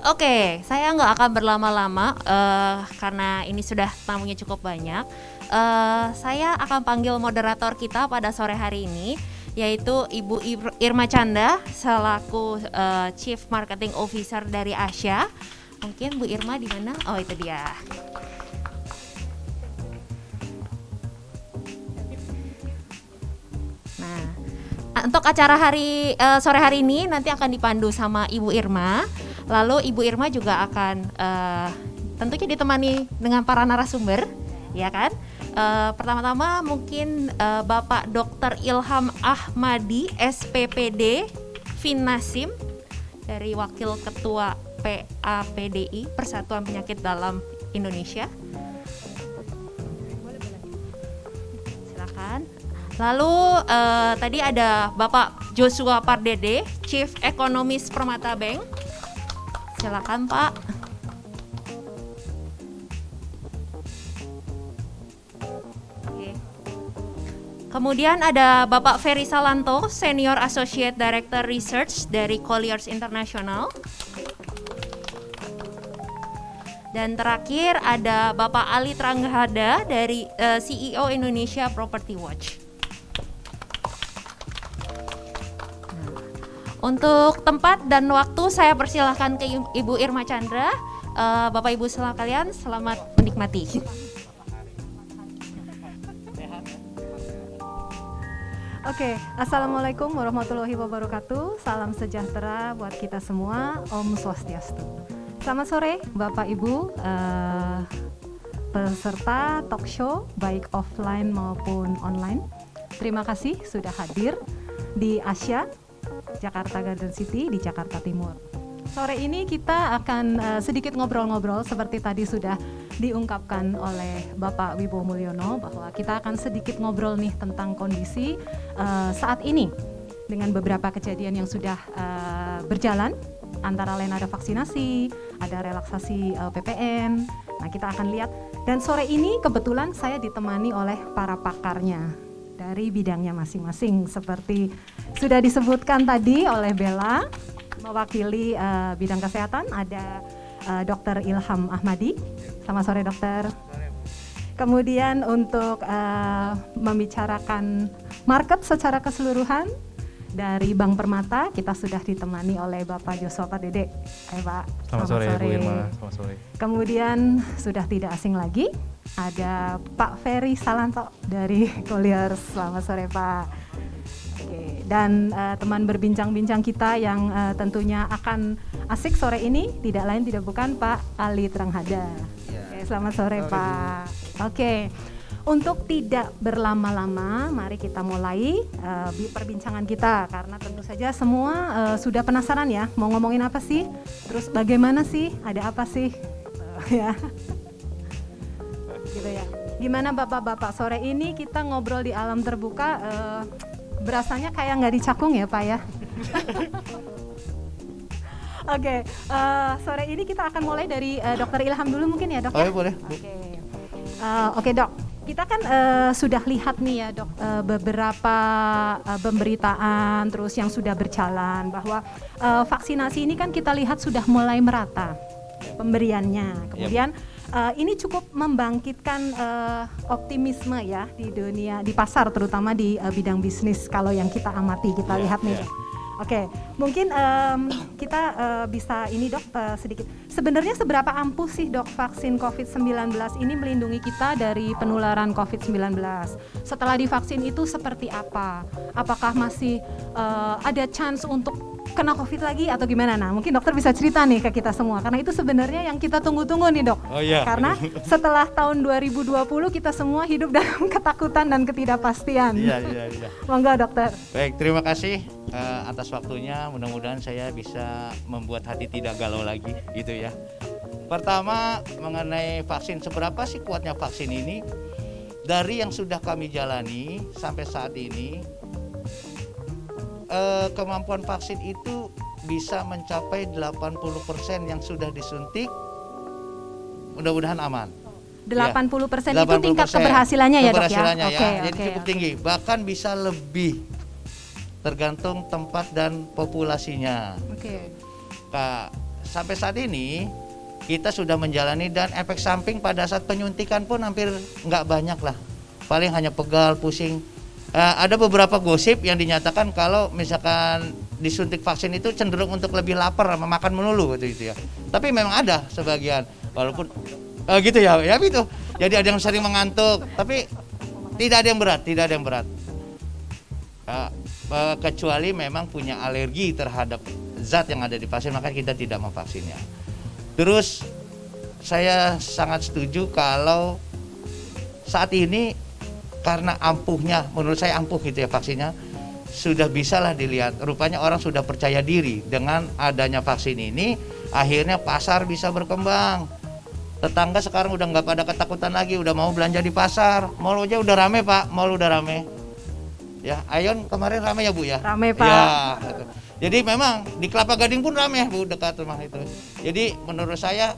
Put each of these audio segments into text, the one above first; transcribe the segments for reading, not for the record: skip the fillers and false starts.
Oke, saya nggak akan berlama-lama karena ini sudah tamunya cukup banyak. Saya akan panggil moderator kita pada sore hari ini, yaitu Ibu Irma Canda selaku Chief Marketing Officer dari Asia. Mungkin Bu Irma di mana? Oh, itu dia. Nah, untuk acara sore hari ini nanti akan dipandu sama Ibu Irma. Lalu Ibu Irma juga akan tentunya ditemani dengan para narasumber, ya kan? Pertama-tama mungkin Bapak Dr. Ilham Ahmadi, SPPD, Finnasim, dari Wakil Ketua PAPDI, Persatuan Penyakit Dalam Indonesia. Silakan. Lalu tadi ada Bapak Joshua Pardede, Chief Economist Permata Bank. Silakan Pak. Oke. Kemudian ada Bapak Ferry Salanto, Senior Associate Director Research dari Colliers International. Dan terakhir ada Bapak Ali Tranghada dari CEO Indonesia Property Watch. Untuk tempat dan waktu saya persilahkan ke Ibu Irma Chandra. Bapak Ibu sekalian, selamat menikmati. Oke, Assalamualaikum warahmatullahi wabarakatuh. Salam sejahtera buat kita semua. Om Swastiastu. Selamat sore Bapak Ibu, peserta talk show baik offline maupun online. Terima kasih sudah hadir di Asia Jakarta Garden City di Jakarta Timur. Sore ini kita akan sedikit ngobrol-ngobrol seperti tadi sudah diungkapkan oleh Bapak Wibowo Mulyono bahwa kita akan sedikit ngobrol nih tentang kondisi saat ini dengan beberapa kejadian yang sudah berjalan, antara lain ada vaksinasi, ada relaksasi PPN. Nah, kita akan lihat, dan sore ini kebetulan saya ditemani oleh para pakarnya dari bidangnya masing-masing seperti sudah disebutkan tadi oleh Bella. Mewakili bidang kesehatan ada Dr. Ilham Ahmadi. Selamat sore dokter. Kemudian untuk membicarakan market secara keseluruhan dari Bank Permata kita sudah ditemani oleh Bapak Joshua Pardede. Pak. Selamat sore Bu Irma. Selamat sore. Kemudian sudah tidak asing lagi ada Pak Ferry Salanto dari Colliers. Selamat sore Pak. Oke, dan teman berbincang-bincang kita yang tentunya akan asik sore ini tidak lain tidak bukan Pak Ali Tranghada. Oke, selamat sore Pak. Oke, untuk tidak berlama-lama, mari kita mulai perbincangan kita karena tentu saja semua sudah penasaran ya mau ngomongin apa sih, terus bagaimana sih, ada apa sih, ya. Gitu ya. Gimana bapak-bapak, sore ini kita ngobrol di alam terbuka, berasanya kayak nggak dicakung ya Pak ya. Oke, sore ini kita akan mulai dari Dokter Ilham dulu mungkin ya dok. Oh ya boleh. Oke dok, kita kan sudah lihat nih ya dok beberapa pemberitaan terus yang sudah berjalan bahwa vaksinasi ini kan kita lihat sudah mulai merata pemberiannya. Kemudian ini cukup membangkitkan optimisme ya di dunia, di pasar terutama di bidang bisnis kalau yang kita amati, kita lihat nih. Oke, mungkin kita bisa ini dok sedikit. Sebenarnya seberapa ampuh sih dok vaksin COVID-19 ini melindungi kita dari penularan COVID-19? Setelah divaksin itu seperti apa? Apakah masih ada chance untuk kena COVID lagi atau gimana? Nah, mungkin dokter bisa cerita nih ke kita semua karena itu sebenarnya yang kita tunggu-tunggu nih dok. Oh iya. Karena setelah tahun 2020 kita semua hidup dalam ketakutan dan ketidakpastian. Iya. Monggo dokter. Baik, terima kasih atas waktunya. Mudah-mudahan saya bisa membuat hati tidak galau lagi gitu ya. Pertama, mengenai vaksin, seberapa sih kuatnya vaksin ini? Dari yang sudah kami jalani sampai saat ini, kemampuan vaksin itu bisa mencapai 80% yang sudah disuntik, mudah-mudahan aman. 80% itu tingkat keberhasilannya ya dok ya? Keberhasilannya ya, jadi cukup tinggi. Bahkan bisa lebih, tergantung tempat dan populasinya. sampai saat ini kita sudah menjalani dan efek samping pada saat penyuntikan pun hampir nggak banyak lah. Paling hanya pegal, pusing. Ada beberapa gosip yang dinyatakan kalau misalkan disuntik vaksin itu cenderung untuk lebih lapar, makan melulu gitu ya. Tapi memang ada sebagian, walaupun gitu ya itu. Jadi ada yang sering mengantuk, tapi tidak ada yang berat. Kecuali memang punya alergi terhadap zat yang ada di vaksin, maka kita tidak memvaksinnya. Terus saya sangat setuju kalau saat ini karena ampuhnya, menurut saya ampuh gitu ya vaksinnya, sudah bisa lah dilihat. Rupanya orang sudah percaya diri dengan adanya vaksin ini, akhirnya pasar bisa berkembang. Tetangga sekarang udah nggak pada ketakutan lagi, udah mau belanja di pasar. Mall aja udah rame Pak, mall udah rame. Ya, Ayon kemarin rame ya Bu ya? Rame Pak. Ya, gitu. Jadi memang di Kelapa Gading pun rame Bu, dekat rumah itu. Jadi menurut saya,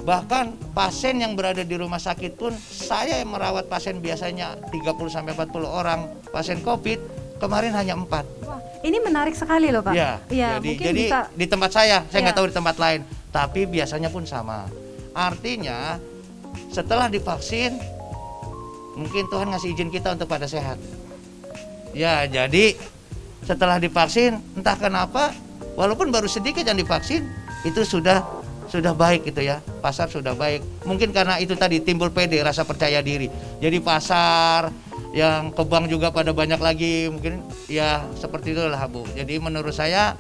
bahkan pasien yang berada di rumah sakit pun, saya yang merawat pasien biasanya 30-40 orang, pasien COVID, kemarin hanya 4. Wah, ini menarik sekali loh Pak. Ya, jadi bisa. di tempat saya nggak tahu di tempat lain, tapi biasanya pun sama. Artinya setelah divaksin, mungkin Tuhan ngasih izin kita untuk pada sehat. Ya, jadi setelah divaksin, entah kenapa, walaupun baru sedikit yang divaksin, itu sudah baik gitu ya, pasar sudah baik. Mungkin karena itu tadi timbul PD, rasa percaya diri. Jadi pasar yang ke bank juga pada banyak lagi, mungkin ya seperti itulah Bu. Jadi menurut saya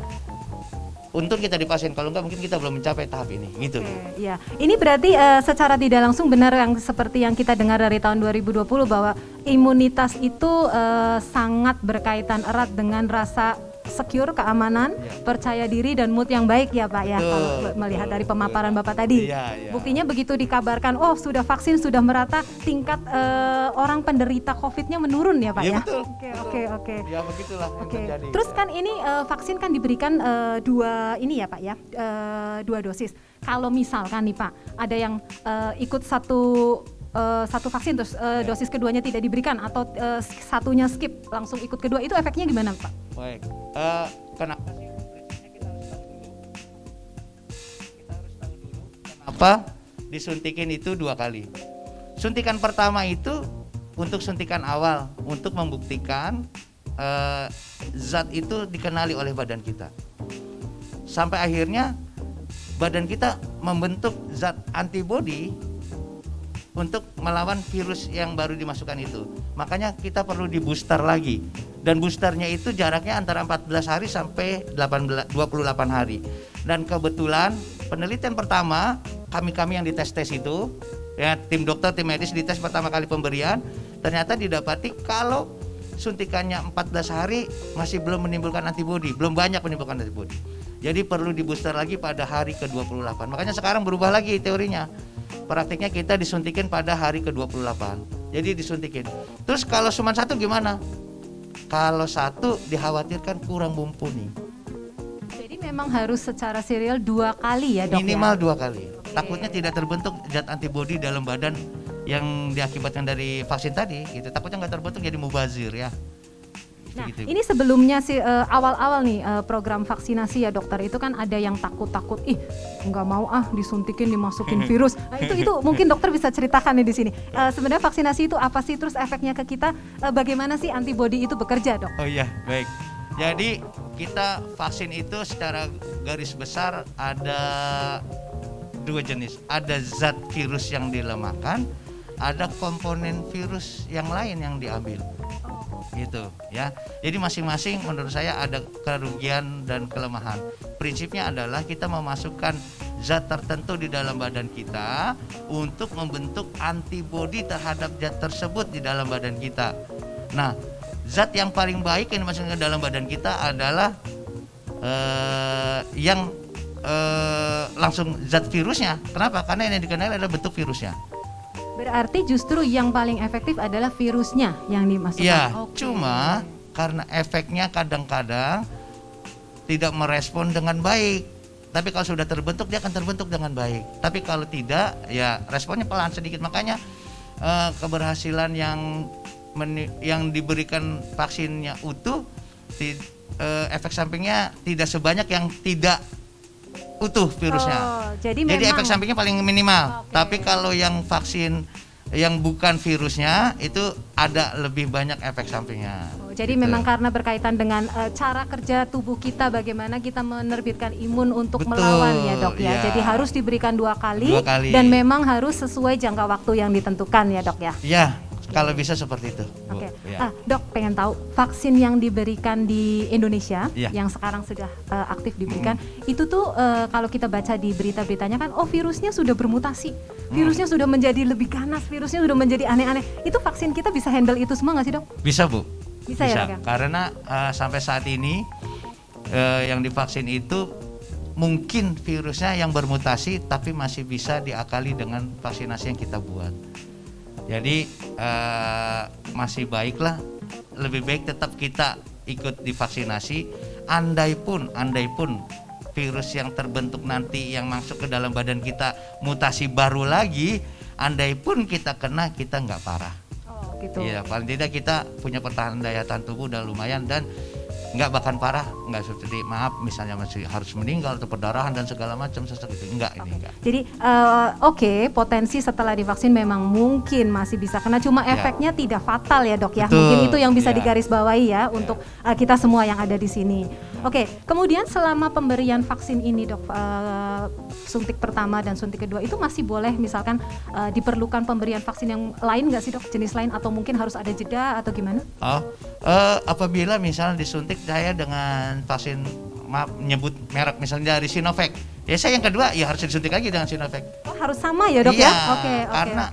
untung kita divaksin, kalau enggak mungkin kita belum mencapai tahap ini gitu. Ya, ini berarti secara tidak langsung benar yang seperti yang kita dengar dari tahun 2020 bahwa imunitas itu sangat berkaitan erat dengan rasa secure, keamanan, percaya diri dan mood yang baik ya Pak ya. Kalau melihat dari pemaparan Bapak tadi. Buktinya begitu dikabarkan, oh sudah vaksin, sudah merata, tingkat orang penderita COVID-nya menurun ya Pak ya. Betul. Oke. Ya begitulah yang terjadi. Terus kan ini vaksin kan diberikan dua ini ya Pak ya, 2 dosis. Kalau misalkan nih Pak, ada yang ikut satu vaksin terus dosis keduanya tidak diberikan atau satunya skip langsung ikut kedua, itu efeknya gimana Pak? Baik, kenapa sih kita harus tahu dulu? Kita harus tahu dulu kenapa disuntikin itu 2 kali. Suntikan pertama itu untuk suntikan awal, untuk membuktikan zat itu dikenali oleh badan kita. Sampai akhirnya badan kita membentuk zat antibodi untuk melawan virus yang baru dimasukkan itu. Makanya kita perlu di booster lagi. Dan boosternya itu jaraknya antara 14 hari sampai 28 hari. Dan kebetulan penelitian pertama, kami yang dites itu, ya tim dokter, tim medis dites pertama kali pemberian, ternyata didapati kalau suntikannya 14 hari masih belum menimbulkan antibodi, belum banyak menimbulkan antibodi. Jadi perlu di booster lagi pada hari ke-28. Makanya sekarang berubah lagi teorinya. Praktiknya kita disuntikin pada hari ke-28. Jadi disuntikin. Terus kalau cuma 1 gimana? Kalau 1 dikhawatirkan kurang mumpuni. Jadi memang harus secara serial 2 kali ya Dok? Minimal ya? 2 kali. Takutnya tidak terbentuk zat antibodi dalam badan yang diakibatkan dari vaksin tadi. Gitu. Takutnya nggak terbentuk jadi mubazir ya. Nah, ini sebelumnya sih awal-awal nih program vaksinasi ya dokter, itu kan ada yang takut-takut, nggak mau disuntikin dimasukin virus. Nah, itu mungkin dokter bisa ceritakan nih di sini. Sebenarnya vaksinasi itu apa sih, terus efeknya ke kita, bagaimana sih antibodi itu bekerja dok? Oh iya, baik. Jadi kita vaksin itu secara garis besar ada 2 jenis. Ada zat virus yang dilemahkan, ada komponen virus yang lain yang diambil. Gitu ya. Jadi masing-masing menurut saya ada kerugian dan kelemahan. Prinsipnya adalah kita memasukkan zat tertentu di dalam badan kita untuk membentuk antibodi terhadap zat tersebut di dalam badan kita. Nah, zat yang paling baik yang dimasukkan ke dalam badan kita adalah yang langsung zat virusnya. Kenapa? Karena yang dikenal adalah bentuk virusnya. Berarti justru yang paling efektif adalah virusnya yang dimasukkan. Ya, cuma karena efeknya kadang-kadang tidak merespon dengan baik. Tapi kalau sudah terbentuk, dia akan terbentuk dengan baik. Tapi kalau tidak, ya responnya pelan sedikit. Makanya keberhasilan yang diberikan vaksinnya utuh, efek sampingnya tidak sebanyak yang tidak utuh virusnya. Jadi efek sampingnya paling minimal. Oke. Tapi kalau yang vaksin yang bukan virusnya itu ada lebih banyak efek sampingnya. Jadi Gitu. memang karena berkaitan dengan cara kerja tubuh kita, bagaimana kita menerbitkan imun untuk Betul, melawan ya dok ya. ya. Jadi harus diberikan 2 kali, 2 kali. dan memang harus sesuai jangka waktu yang ditentukan ya dok ya. Ya, kalau bisa seperti itu, Bu. Oke, Ya. dok pengen tahu vaksin yang diberikan di Indonesia Iya. yang sekarang sudah aktif diberikan, itu tuh kalau kita baca di berita-beritanya kan, virusnya sudah bermutasi, virusnya sudah menjadi lebih ganas, virusnya sudah menjadi aneh-aneh. Itu vaksin kita bisa handle itu semua nggak sih dok? Bisa, Bu. Bisa ya, dok ya? Karena sampai saat ini yang divaksin itu mungkin virusnya yang bermutasi tapi masih bisa diakali dengan vaksinasi yang kita buat. Jadi masih baiklah, lebih baik tetap kita ikut divaksinasi. Andai pun virus yang terbentuk nanti yang masuk ke dalam badan kita mutasi baru lagi, andai pun kita kena, kita nggak parah. Oh gitu. Iya, paling tidak kita punya pertahanan daya tahan tubuh udah lumayan dan nggak bahkan parah, nggak seperti misalnya masih harus meninggal atau perdarahan dan segala macam seperti itu. Enggak, ini enggak. Jadi potensi setelah divaksin memang mungkin masih bisa kena, cuma efeknya tidak fatal ya dok ya. Betul, Mungkin itu yang bisa ya. digarisbawahi ya untuk kita semua yang ada di sini. Oke, kemudian selama pemberian vaksin ini dok, suntik pertama dan suntik kedua itu masih boleh misalkan diperlukan pemberian vaksin yang lain nggak sih dok, jenis lain, atau mungkin harus ada jeda atau gimana? Apabila misalnya disuntik saya dengan vaksin, maaf nyebut merek misalnya dari Sinovac, ya saya yang kedua ya harus disuntik lagi dengan Sinovac. Oh, harus sama ya dok Iya, ya? Oke. karena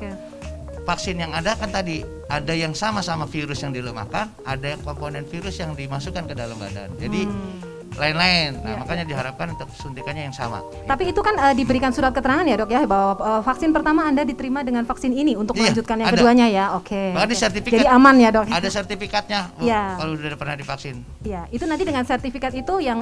vaksin yang ada kan tadi ada yang sama-sama virus yang dilemahkan, ada yang komponen virus yang dimasukkan ke dalam badan. Jadi lain-lain. Nah, makanya diharapkan untuk suntikannya yang sama. Tapi itu kan diberikan surat keterangan ya dok ya, bahwa vaksin pertama Anda diterima dengan vaksin ini untuk Iya, melanjutkan yang ada. keduanya ya. Oke. Bahkan di sertifikat. Jadi aman ya dok. Ada sertifikatnya, Bu, Iya. kalau sudah pernah divaksin. Ya, itu nanti dengan sertifikat itu yang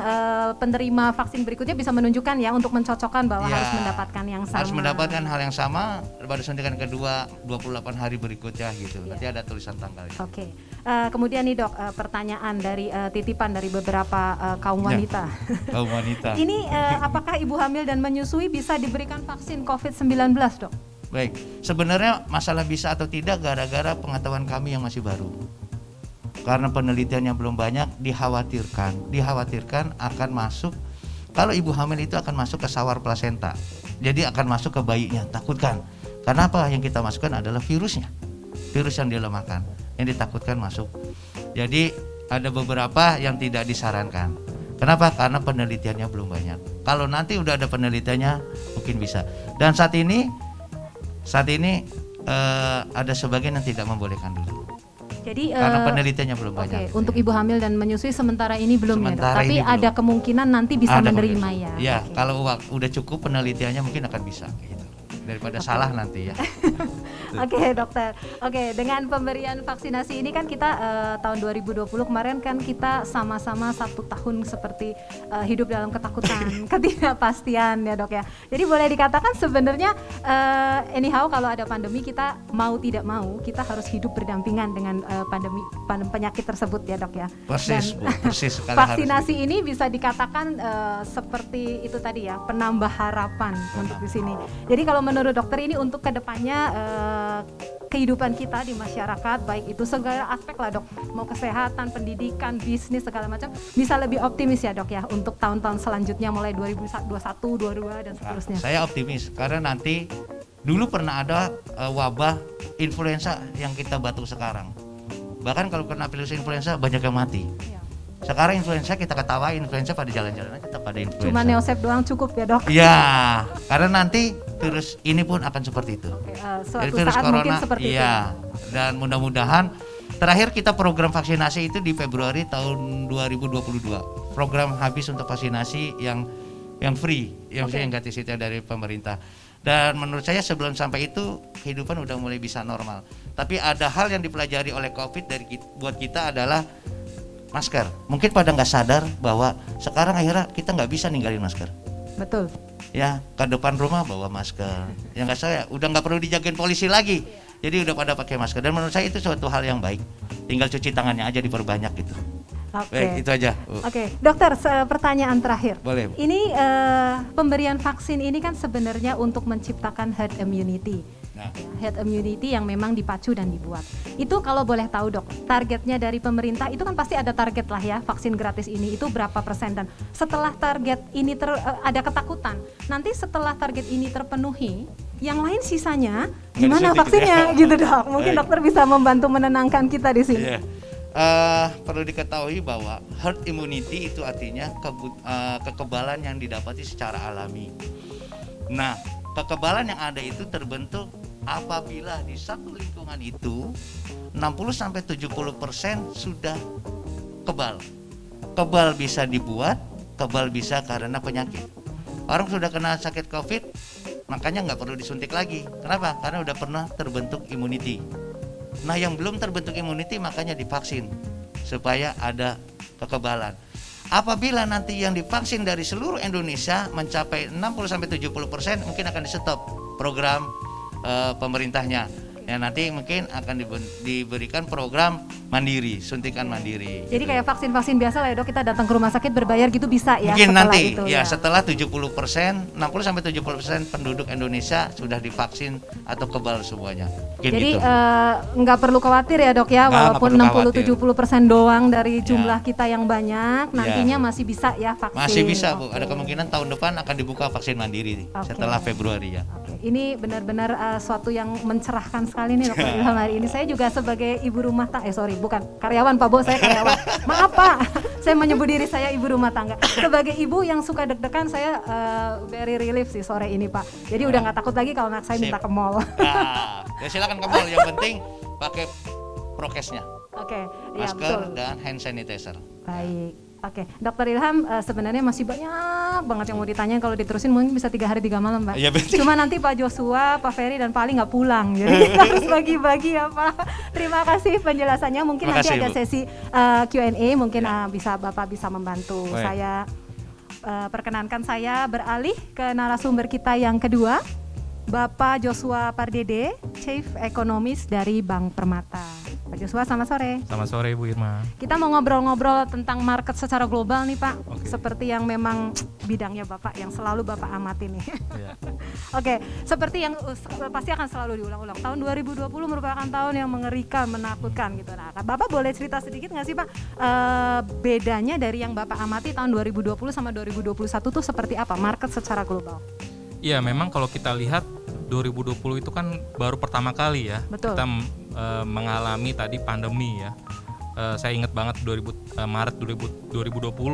penerima vaksin berikutnya bisa menunjukkan ya untuk mencocokkan bahwa Ya, harus mendapatkan yang sama. harus mendapatkan hal yang sama pada suntikan kedua 28 hari berikutnya gitu. Nanti ada tulisan tanggalnya. Oke. Kemudian nih dok, pertanyaan dari titipan dari beberapa kaum Ya. wanita. Kaum wanita. Ini apakah ibu hamil dan menyusui bisa diberikan vaksin COVID-19 dok? Baik, sebenarnya masalah bisa atau tidak gara-gara pengetahuan kami yang masih baru. Karena penelitiannya belum banyak, dikhawatirkan akan masuk, kalau ibu hamil itu akan masuk ke sawar plasenta. Jadi akan masuk ke bayinya, takutkan. Karena apa? Yang kita masukkan adalah virusnya. Virus yang dilemahkan, yang ditakutkan masuk. Jadi ada beberapa yang tidak disarankan. Kenapa? Karena penelitiannya belum banyak. Kalau nanti udah ada penelitiannya, mungkin bisa. Dan saat ini ada sebagian yang tidak membolehkan dulu. Jadi Karena penelitiannya belum oke, banyak. untuk ibu hamil dan menyusui sementara ini belum ya dok. Sementara Tapi ini belum. ada kemungkinan nanti bisa Ada menerima kemungkinan. ya. Ya, Oke. kalau udah cukup penelitiannya mungkin akan bisa gitu. Daripada salah nanti ya. Oke dokter. Oke, dengan pemberian vaksinasi ini kan kita tahun 2020 kemarin kan kita sama-sama 1 tahun seperti hidup dalam ketakutan, ketidakpastian ya dok ya. Jadi boleh dikatakan sebenarnya anyhow kalau ada pandemi kita mau tidak mau kita harus hidup berdampingan dengan penyakit tersebut ya dok ya. Persis, Dan Bu, persis sekali vaksinasi harus gitu. ini bisa dikatakan seperti itu tadi ya, penambah harapan untuk di sini. Jadi kalau menurut dokter ini untuk kedepannya kehidupan kita di masyarakat, baik itu segala aspek lah dok, mau kesehatan, pendidikan, bisnis segala macam, bisa lebih optimis ya dok ya untuk tahun-tahun selanjutnya mulai 2021, 2022 dan seterusnya. Saya optimis karena nanti dulu pernah ada wabah influenza yang kita batuk sekarang. Bahkan kalau kena virus influenza banyak yang mati. Iya. Sekarang influenza kita ketawain, influenza pada jalan-jalan aja tetap pada influenza. Cuma Neosep doang cukup ya dok. Iya, karena nanti virus ini pun akan seperti itu. Oke, Jadi suatu virus saat mungkin seperti iya. Dan mudah-mudahan terakhir kita program vaksinasi itu di Februari tahun 2022. Program habis untuk vaksinasi yang free, yang free, yang gratis itu dari pemerintah. Dan menurut saya sebelum sampai itu kehidupan udah mulai bisa normal. Tapi ada hal yang dipelajari oleh COVID buat kita adalah masker. Mungkin pada nggak sadar bahwa sekarang akhirnya kita nggak bisa ninggalin masker. Betul. Ya, ke depan rumah bawa masker. Yang nggak saya udah nggak perlu dijagain polisi lagi. Jadi udah pada pakai masker. Dan menurut saya itu suatu hal yang baik. Tinggal cuci tangannya aja diperbanyak gitu. Oke. Baik, itu aja. Oke, dokter, pertanyaan terakhir. Boleh. Ini pemberian vaksin ini kan sebenarnya untuk menciptakan herd immunity. Nah, Herd immunity yang memang dipacu dan dibuat. Itu kalau boleh tahu dok, targetnya dari pemerintah itu kan pasti ada target lah ya, vaksin gratis ini itu berapa persen, dan setelah target ini ada ketakutan, nanti setelah target ini terpenuhi, yang lain sisanya gimana vaksinnya gitu dok? Mungkin dokter bisa membantu menenangkan kita di sini. Perlu diketahui bahwa herd immunity itu artinya kekebalan yang didapati secara alami. Nah, kekebalan yang ada itu terbentuk apabila di satu lingkungan itu 60-70% sudah kebal. Kebal bisa dibuat, kebal bisa karena penyakit. Orang sudah kena sakit COVID, makanya nggak perlu disuntik lagi. Kenapa? Karena udah pernah terbentuk immunity. Nah, yang belum terbentuk immunity makanya divaksin supaya ada kekebalan. Apabila nanti yang divaksin dari seluruh Indonesia mencapai 60-70%, mungkin akan di-stop program pemerintahnya. Ya, nanti mungkin akan diberikan program mandiri, suntikan mandiri. Jadi gitu. kayak vaksin-vaksin biasa lah ya dok, kita datang ke rumah sakit berbayar gitu bisa ya? Mungkin setelah nanti itu, ya setelah 70%, 60-70% penduduk Indonesia sudah divaksin atau kebal semuanya. Mungkin jadi gitu. nggak perlu khawatir ya dok ya, Nggak walaupun perlu 60-70% doang dari jumlah kita yang banyak, nantinya masih bisa ya vaksin. Masih bisa Bu, Oke. ada kemungkinan tahun depan akan dibuka vaksin mandiri Oke. setelah Februari ya. Oke. Ini benar-benar suatu yang mencerahkan sekali nih dokter Ilham hari ini. Saya juga sebagai ibu rumah tangga, bukan karyawan Pak Bo, saya karyawan. Maaf Pak, saya menyebut diri saya ibu rumah tangga. Sebagai ibu yang suka deg-degan, saya very relief sih sore ini Pak. Jadi udah nggak takut lagi kalau anak saya minta ke mall. Nah, ya silakan ke mall, yang penting pakai prokesnya, Oke, ya masker betul. dan hand sanitizer. Baik. Oke, Dokter Ilham, sebenarnya masih banyak banget yang mau ditanyain, kalau diterusin mungkin bisa 3 hari 3 malam, Mbak. Iya, betul. Cuma nanti Pak Joshua, Pak Ferry, dan Pak Ali nggak pulang, jadi kita harus bagi-bagi ya Pak. Terima kasih penjelasannya. Mungkin Terima nanti kasih, ada Bu. sesi Q&A, mungkin bisa Bapak bisa membantu. Baik. Saya perkenankan saya beralih ke narasumber kita yang kedua, Bapak Joshua Pardede, Chief Economist dari Bank Permata. Pak Joshua, selamat sore. Selamat sore Bu Irma. Kita mau ngobrol-ngobrol tentang market secara global nih Pak. Oke. Seperti yang memang bidangnya Bapak, yang selalu Bapak amati nih. Ya. Oke, seperti yang pasti akan selalu diulang-ulang. Tahun 2020 merupakan tahun yang mengerikan, menakutkan gitu. Nah, Bapak boleh cerita sedikit nggak sih Pak, bedanya dari yang Bapak amati tahun 2020 sama 2021 tuh seperti apa market secara global? Iya, memang kalau kita lihat 2020 itu kan baru pertama kali ya. Betul. Kita mengalami tadi pandemi ya. Saya ingat banget Maret 2020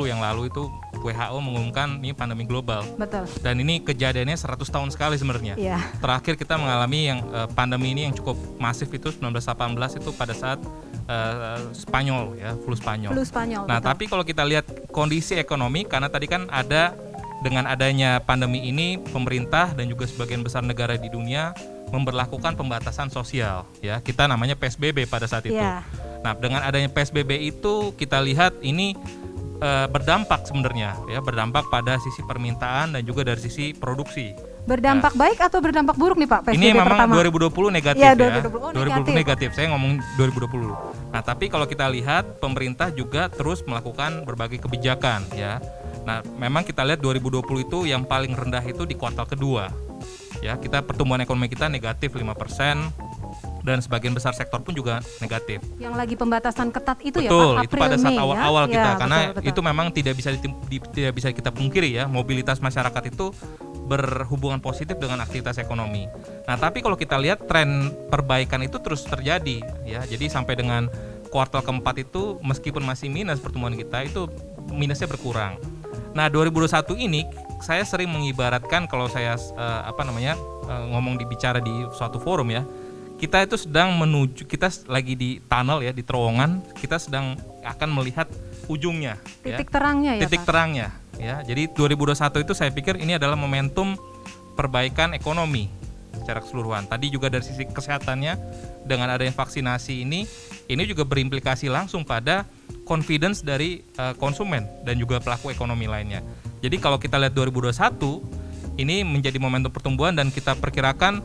yang lalu itu WHO mengumumkan ini pandemi global. Betul. Dan ini kejadiannya 100 tahun sekali sebenarnya. Iya. Terakhir kita mengalami yang pandemi ini yang cukup masif itu 1918 itu pada saat Spanyol ya, flu Spanyol. Flu Spanyol. Nah, betul. tapi kalau kita lihat kondisi ekonomi, karena tadi kan ada dengan adanya pandemi ini, pemerintah dan juga sebagian besar negara di dunia memberlakukan pembatasan sosial, ya kita namanya PSBB pada saat itu. Yeah. Nah, dengan adanya PSBB itu kita lihat ini berdampak sebenarnya, ya berdampak pada sisi permintaan dan juga dari sisi produksi. Berdampak baik atau berdampak buruk nih Pak? PSBB Ini memang pertama. 2020 negatif Ya, ya. 2020 negatif. Saya ngomong 2020. Nah, tapi kalau kita lihat pemerintah juga terus melakukan berbagai kebijakan ya. Nah, memang kita lihat 2020 itu yang paling rendah itu di kuartal kedua. Ya, kita pertumbuhan ekonomi kita negatif 5% dan sebagian besar sektor pun juga negatif. Yang lagi pembatasan ketat itu Betul, ya Pak, itu April, pada saat Mei, awal-awal ya? kita Ya, karena betul. itu memang tidak bisa kita pungkiri ya, mobilitas masyarakat itu berhubungan positif dengan aktivitas ekonomi. Nah, tapi kalau kita lihat tren perbaikan itu terus terjadi ya. Jadi sampai dengan kuartal keempat itu meskipun masih minus pertumbuhan kita itu minusnya berkurang. Nah, 2021 ini saya sering mengibaratkan kalau saya ngomong bicara di suatu forum ya. Kita itu sedang kita lagi di tunnel ya, di terowongan, kita sedang akan melihat ujungnya. Titik terangnya ya Titik Pak? terangnya ya. Jadi 2021 itu saya pikir ini adalah momentum perbaikan ekonomi secara keseluruhan. Tadi juga dari sisi kesehatannya dengan adanya vaksinasi ini juga berimplikasi langsung pada confidence dari konsumen dan juga pelaku ekonomi lainnya. Jadi kalau kita lihat 2021 ini menjadi momentum pertumbuhan dan kita perkirakan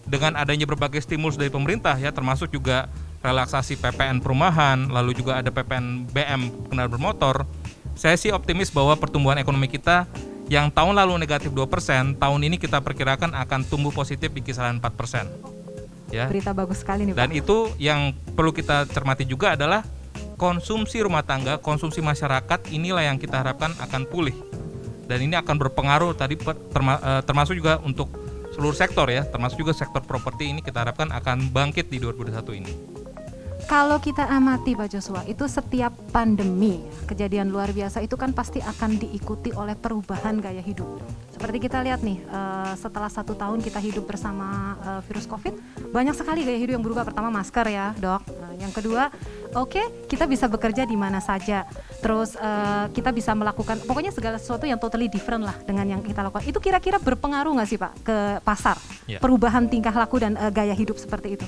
dengan adanya berbagai stimulus dari pemerintah ya, termasuk juga relaksasi PPN perumahan, lalu juga ada PPN BM kendaraan bermotor, saya sih optimis bahwa pertumbuhan ekonomi kita yang tahun lalu negatif 2%, tahun ini kita perkirakan akan tumbuh positif di kisaran 4%. Ya. Berita bagus sekali nih Pak. Dan itu yang perlu kita cermati juga adalah konsumsi rumah tangga, konsumsi masyarakat, inilah yang kita harapkan akan pulih. Dan ini akan berpengaruh tadi termasuk juga untuk seluruh sektor ya, termasuk juga sektor properti ini kita harapkan akan bangkit di 2021 ini. Kalau kita amati Pak Joshua, itu setiap pandemi, kejadian luar biasa itu kan pasti akan diikuti oleh perubahan gaya hidup. Seperti kita lihat nih, setelah 1 tahun kita hidup bersama virus COVID, banyak sekali gaya hidup yang berubah. Pertama masker ya dok, yang kedua kita bisa bekerja di mana saja. Terus kita bisa melakukan, pokoknya segala sesuatu yang totally different lah dengan yang kita lakukan. Itu kira-kira berpengaruh nggak sih Pak ke pasar? Ya. Perubahan tingkah laku dan gaya hidup seperti itu?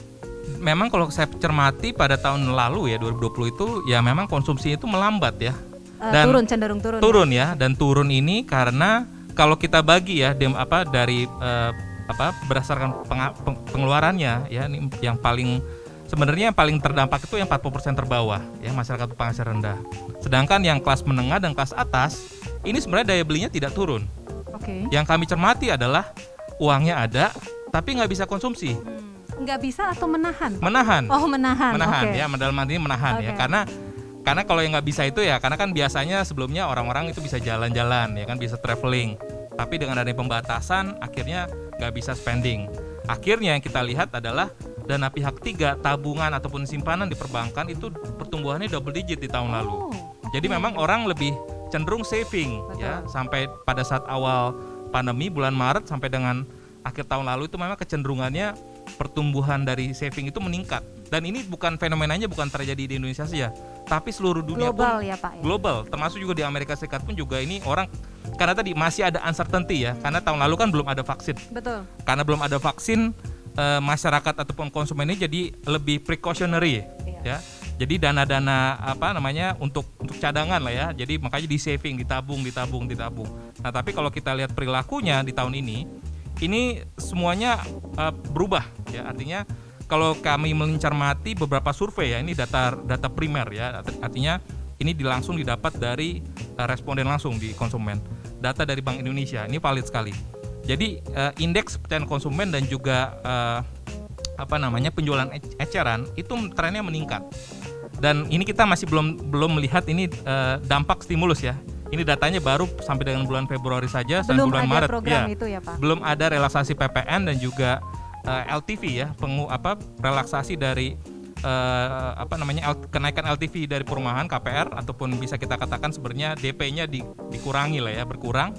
Memang kalau saya cermati pada tahun lalu ya 2020 itu ya memang konsumsi itu melambat ya. Dan Cenderung turun. Turun ya, dan turun ini karena kalau kita bagi ya dari berdasarkan pengeluarannya ya, ini yang paling sebenarnya yang paling terdampak itu yang 40% terbawah ya, masyarakat penghasilan rendah. Sedangkan yang kelas menengah dan kelas atas ini sebenarnya daya belinya tidak turun. Oke. Yang kami cermati adalah uangnya ada tapi nggak bisa konsumsi. Nggak bisa atau menahan? Menahan. Oh menahan. Ya, dalam arti menahan ya, karena kalau yang nggak bisa itu ya, karena kan biasanya sebelumnya orang-orang itu bisa jalan-jalan ya kan, bisa traveling, tapi dengan adanya pembatasan akhirnya nggak bisa spending. Akhirnya yang kita lihat adalah dana pihak ketiga, tabungan ataupun simpanan di perbankan itu pertumbuhannya double digit di tahun lalu. Jadi memang orang lebih cenderung saving. Betul. Ya, sampai pada saat awal pandemi bulan Maret sampai dengan akhir tahun lalu itu memang kecenderungannya pertumbuhan dari saving itu meningkat. Dan ini bukan fenomenanya bukan terjadi di Indonesia saja, tapi seluruh dunia global pun ya Pak ya? Global, termasuk juga di Amerika Serikat pun juga ini orang, karena tadi masih ada uncertainty ya, karena tahun lalu kan belum ada vaksin. Betul. Karena belum ada vaksin, masyarakat ataupun konsumen ini jadi lebih precautionary ya. Jadi dana-dana untuk cadangan lah ya. Jadi makanya di saving, ditabung. Nah, tapi kalau kita lihat perilakunya di tahun ini semuanya berubah ya. Artinya kalau kami mencermati beberapa survei ya, ini data primer ya. Artinya ini langsung didapat dari responden langsung di konsumen. Data dari Bank Indonesia ini valid sekali. Jadi indeks kepercayaan konsumen dan juga penjualan eceran itu trennya meningkat. Dan ini kita masih belum melihat ini dampak stimulus ya. Ini datanya baru sampai dengan bulan Februari saja, sampai bulan Maret. Program itu ya Pak. Belum ada relaksasi PPN dan juga LTV ya, relaksasi dari kenaikan LTV dari perumahan KPR, ataupun bisa kita katakan sebenarnya DP-nya dikurangi lah ya, berkurang.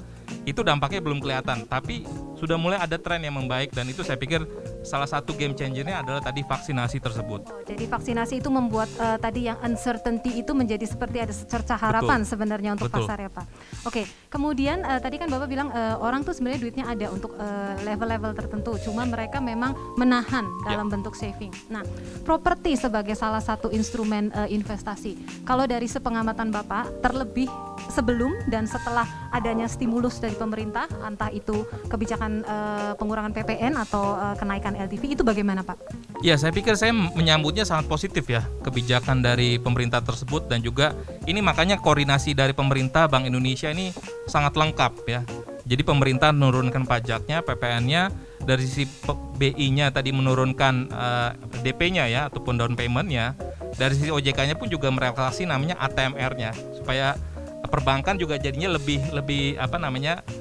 Itu dampaknya belum kelihatan, tapi sudah mulai ada tren yang membaik, dan itu saya pikir salah satu game changer-nya adalah tadi vaksinasi tersebut. Jadi vaksinasi itu membuat tadi yang uncertainty itu menjadi seperti ada secercah harapan. Betul. Sebenarnya untuk Betul. pasar ya Pak. Oke, kemudian tadi kan Bapak bilang orang tuh sebenarnya duitnya ada untuk level-level tertentu, cuma mereka memang menahan dalam bentuk saving. Nah, properti sebagai salah satu instrumen investasi. Kalau dari sepengamatan Bapak, terlebih sebelum dan setelah adanya stimulus dari pemerintah, entah itu kebijakan pengurangan PPN atau kenaikan LTV, itu bagaimana Pak? Ya, saya pikir saya menyambutnya sangat positif ya, kebijakan dari pemerintah tersebut, dan juga ini makanya koordinasi dari pemerintah, Bank Indonesia ini sangat lengkap ya. Jadi pemerintah menurunkan pajaknya, PPN-nya, dari sisi BI-nya tadi menurunkan DP-nya ya, ataupun down payment-nya. Dari sisi OJK-nya pun juga merelaksasi namanya ATMR-nya, supaya perbankan juga jadinya lebih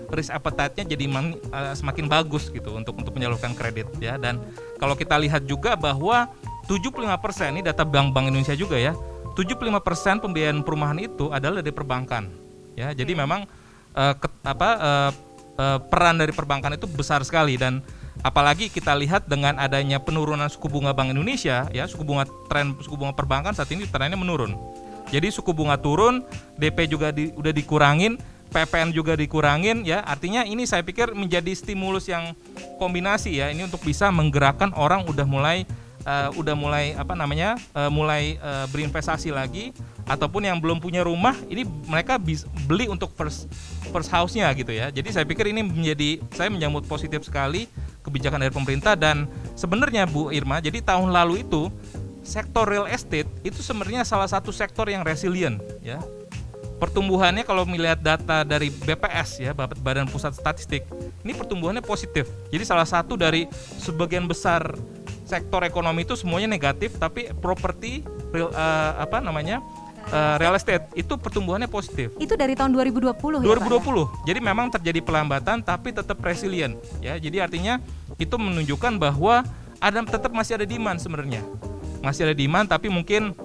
risk appetite-nya jadi semakin bagus gitu untuk menyalurkan kredit ya. Dan kalau kita lihat juga bahwa 75% ini data Bank Indonesia juga ya, 75% pembiayaan perumahan itu adalah dari perbankan ya. Jadi memang peran dari perbankan itu besar sekali, dan apalagi kita lihat dengan adanya penurunan suku bunga Bank Indonesia ya, suku bunga perbankan saat ini trennya menurun. Jadi suku bunga turun, DP juga udah dikurangin, PPN juga dikurangin ya. Artinya ini saya pikir menjadi stimulus yang kombinasi ya, ini untuk bisa menggerakkan orang mulai berinvestasi lagi, ataupun yang belum punya rumah ini mereka beli untuk first house-nya gitu ya. Jadi saya pikir ini saya menyambut positif sekali kebijakan dari pemerintah. Dan sebenarnya Bu Irma, jadi tahun lalu itu sektor real estate itu sebenarnya salah satu sektor yang resilient ya. Pertumbuhannya kalau melihat data dari BPS ya, Badan Pusat Statistik, ini pertumbuhannya positif. Jadi salah satu dari sebagian besar sektor ekonomi itu semuanya negatif, tapi properti real estate itu pertumbuhannya positif. Itu dari tahun 2020 ya 2020. Pak, ya? Jadi memang terjadi pelambatan tapi tetap resilient ya. Jadi artinya itu menunjukkan bahwa tetap masih ada demand sebenarnya. Masih ada demand tapi mungkin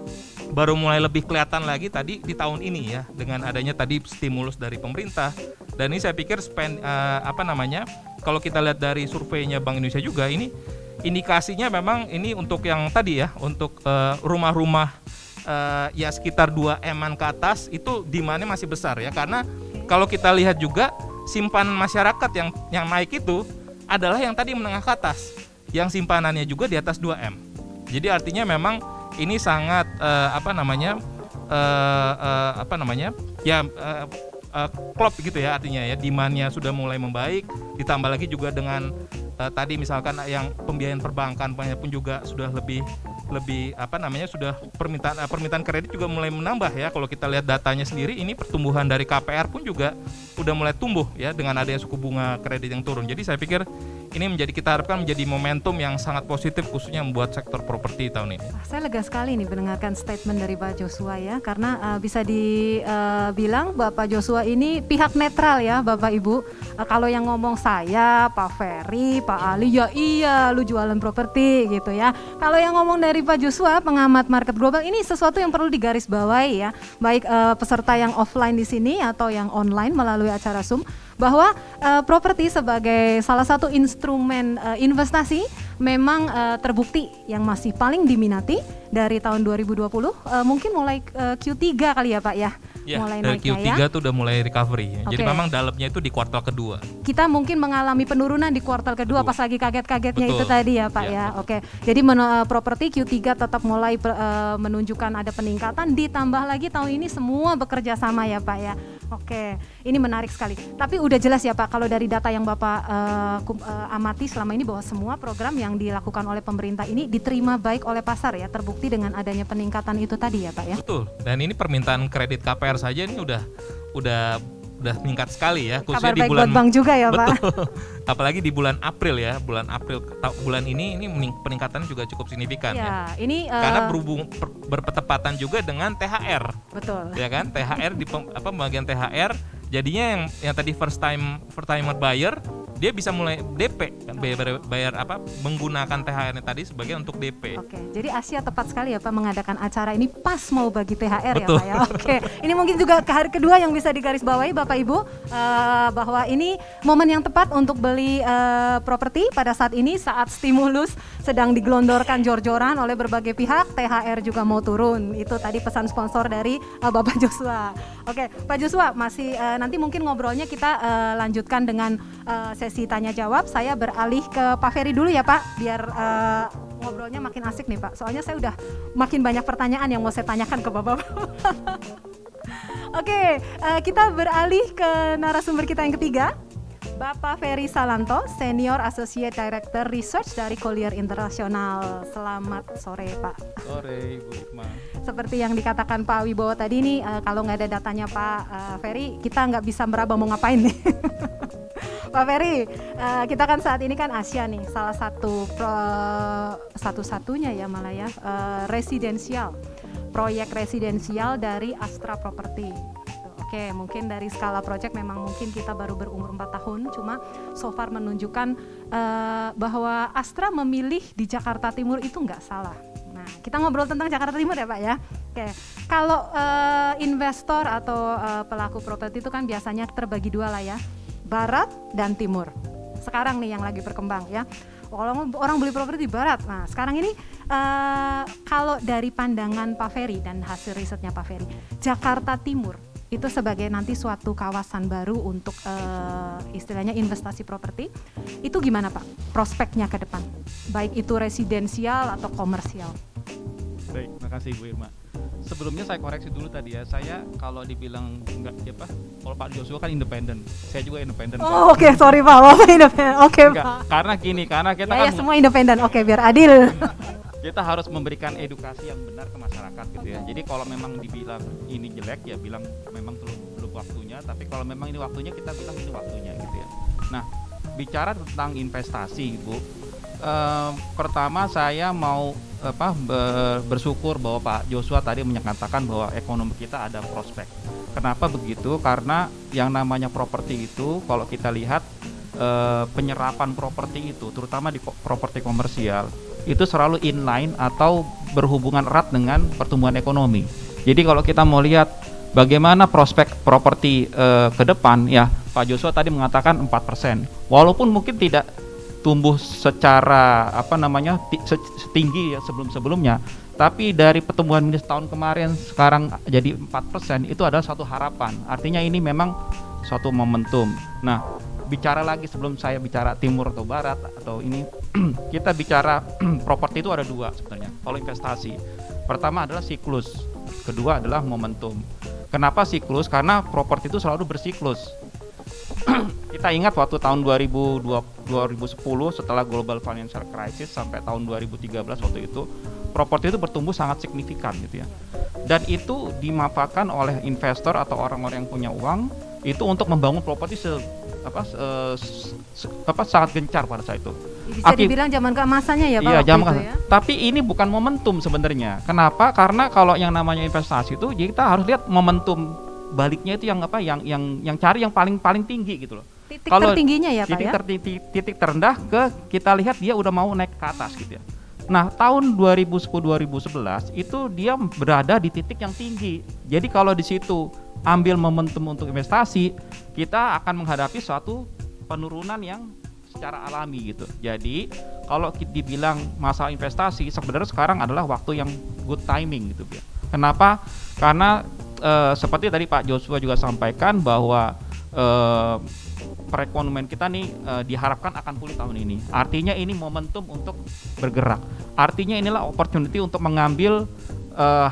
baru mulai lebih kelihatan lagi tadi di tahun ini ya, dengan adanya tadi stimulus dari pemerintah. Dan ini saya pikir kalau kita lihat dari surveinya Bank Indonesia juga, ini indikasinya memang ini untuk yang tadi ya, untuk rumah-rumah ya sekitar 2M-an ke atas itu demand-nya masih besar ya, karena kalau kita lihat juga simpanan masyarakat yang naik itu adalah yang tadi menengah ke atas, yang simpanannya juga di atas 2M. Jadi artinya memang ini sangat klop gitu ya, artinya ya demand-nya sudah mulai membaik, ditambah lagi juga dengan tadi misalkan yang pembiayaan perbankan pun juga sudah lebih sudah permintaan kredit juga mulai menambah ya. Kalau kita lihat datanya sendiri, ini pertumbuhan dari KPR pun juga udah mulai tumbuh ya dengan adanya suku bunga kredit yang turun. Jadi saya pikir ini kita harapkan menjadi momentum yang sangat positif khususnya membuat sektor properti tahun ini. Saya lega sekali nih mendengarkan statement dari Pak Joshua ya, karena bisa dibilang Bapak Joshua ini pihak netral ya Bapak Ibu. Kalau yang ngomong saya, Pak Ferry, Pak Ali, ya iya lu jualan properti gitu ya. Kalau yang ngomong dari Pak Joshua, pengamat market global, ini sesuatu yang perlu digarisbawahi ya, baik peserta yang offline di sini atau yang online melalui acara Zoom, bahwa properti sebagai salah satu instrumen investasi memang terbukti yang masih paling diminati dari tahun 2020, mungkin mulai Q3 kali ya Pak ya. Ya, mulai dari naiknya Q3 ya. tuh udah mulai recovery. Jadi memang dalamnya itu di kuartal kedua. Kita mungkin mengalami penurunan di kuartal kedua pas lagi kaget-kagetnya itu tadi ya Pak ya. Oke. Jadi properti Q3 tetap mulai menunjukkan ada peningkatan, ditambah lagi tahun ini semua bekerja sama ya Pak ya. Oke. Ini menarik sekali. Tapi udah jelas ya Pak kalau dari data yang Bapak amati selama ini bahwa semua program yang dilakukan oleh pemerintah ini diterima baik oleh pasar ya, terbukti dengan adanya peningkatan itu tadi ya Pak ya. Betul. Dan ini permintaan kredit KPR saja ini udah meningkat sekali ya, khususnya kabar di baik bulan buat bank juga ya Pak. Betul. Apalagi di bulan April ya, bulan ini peningkatan juga cukup signifikan ya. Ini karena bertepatan juga dengan THR. Betul. Ya kan, THR di pembagian THR, jadinya yang tadi first timer buyer dia bisa mulai DP kan, bayar menggunakan THR-nya tadi sebagai untuk DP. Oke, jadi Asia tepat sekali ya Pak mengadakan acara ini pas mau bagi THR. Betul. Ya Pak ya. Oke, ini mungkin juga ke hari kedua yang bisa digarisbawahi Bapak Ibu bahwa ini momen yang tepat untuk beli properti pada saat ini, saat stimulus sedang digelondorkan jor-joran oleh berbagai pihak, THR juga mau turun. Itu tadi pesan sponsor dari Bapak Joshua. Oke, Pak Joshua masih nanti mungkin ngobrolnya kita lanjutkan dengan sesi tanya jawab. Saya beralih ke Pak Ferry dulu ya Pak, biar ngobrolnya makin asik nih Pak. Soalnya saya udah makin banyak pertanyaan yang mau saya tanyakan ke Bapak. Oke, kita beralih ke narasumber kita yang ketiga, Bapak Ferry Salanto, Senior Associate Director Research dari Colliers International. Selamat sore Pak. Sore Ibu Irma. Seperti yang dikatakan Pak Wibowo tadi nih, kalau nggak ada datanya Pak Ferry, kita nggak bisa meraba mau ngapain nih. Pak Ferry, kita kan saat ini kan Asia nih, salah satu satu-satunya ya malah ya proyek residensial dari Astra Property. Oke, mungkin dari skala proyek memang mungkin kita baru berumur 4 tahun, cuma so far menunjukkan bahwa Astra memilih di Jakarta Timur itu nggak salah. Nah, kita ngobrol tentang Jakarta Timur ya Pak ya. Oke, kalau investor atau pelaku properti itu kan biasanya terbagi dua lah ya, Barat dan Timur. Sekarang nih yang lagi berkembang ya. Kalau orang beli properti di Barat. Nah, sekarang ini kalau dari pandangan Pak Ferry dan hasil risetnya Pak Ferry, Jakarta Timur itu sebagai nanti suatu kawasan baru untuk istilahnya investasi properti, itu gimana Pak prospeknya ke depan? Baik itu residensial atau komersial. Baik, makasih Bu Irma. Sebelumnya saya koreksi dulu tadi ya, saya kalau dibilang enggak ya Pak, kalau Pak Joshua kan independen, saya juga independen. Oh oke, sorry Pak, Bapak independen. Oke Pak. Karena kita ya, kan semua independen. Oke, biar adil. kita harus memberikan edukasi yang benar ke masyarakat gitu ya. Jadi kalau memang dibilang ini jelek ya bilang memang belum waktunya, tapi kalau memang ini waktunya kita bilang ini waktunya gitu ya. Nah, bicara tentang investasi, Bu, pertama saya mau bersyukur bahwa Pak Joshua tadi menyatakan bahwa ekonomi kita ada prospek. Kenapa begitu? Karena yang namanya properti itu kalau kita lihat penyerapan properti itu, terutama di properti komersial, itu selalu inline atau berhubungan erat dengan pertumbuhan ekonomi. Jadi kalau kita mau lihat bagaimana prospek properti ke depan, ya Pak Joshua tadi mengatakan 4%. Walaupun mungkin tidak tumbuh secara setinggi ya sebelum-sebelumnya, tapi dari pertumbuhan minus tahun kemarin sekarang jadi 4%, itu adalah suatu harapan. Artinya ini memang suatu momentum. Nah, bicara lagi sebelum saya bicara timur atau barat atau ini kita bicara properti itu ada dua sebenarnya. Kalau investasi, pertama adalah siklus, kedua adalah momentum. Kenapa siklus? Karena properti itu selalu bersiklus. Kita ingat waktu tahun 2010 setelah global financial crisis sampai tahun 2013 waktu itu properti itu bertumbuh sangat signifikan gitu ya. Dan itu dimanfaatkan oleh investor atau orang-orang yang punya uang itu untuk membangun properti sangat gencar pada saat itu. Bisa dibilang zaman keemasannya ya Pak. Iya, zaman itu ya. Tapi ini bukan momentum sebenarnya. Kenapa? Karena kalau yang namanya investasi itu kita harus lihat momentum baliknya itu yang cari yang paling tinggi gitu loh. Titik tertingginya ya Pak ya. Titik terendah kita lihat dia udah mau naik ke atas gitu ya. Nah, tahun 2010-2011 itu dia berada di titik yang tinggi. Jadi kalau di situ ambil momentum untuk investasi, kita akan menghadapi suatu penurunan yang secara alami gitu. Jadi kalau dibilang masalah investasi, sebenarnya sekarang adalah waktu yang good timing gitu ya. Kenapa? Karena seperti tadi Pak Joshua juga sampaikan bahwa perekonomian kita nih diharapkan akan pulih tahun ini. Artinya ini momentum untuk bergerak. Artinya inilah opportunity untuk mengambil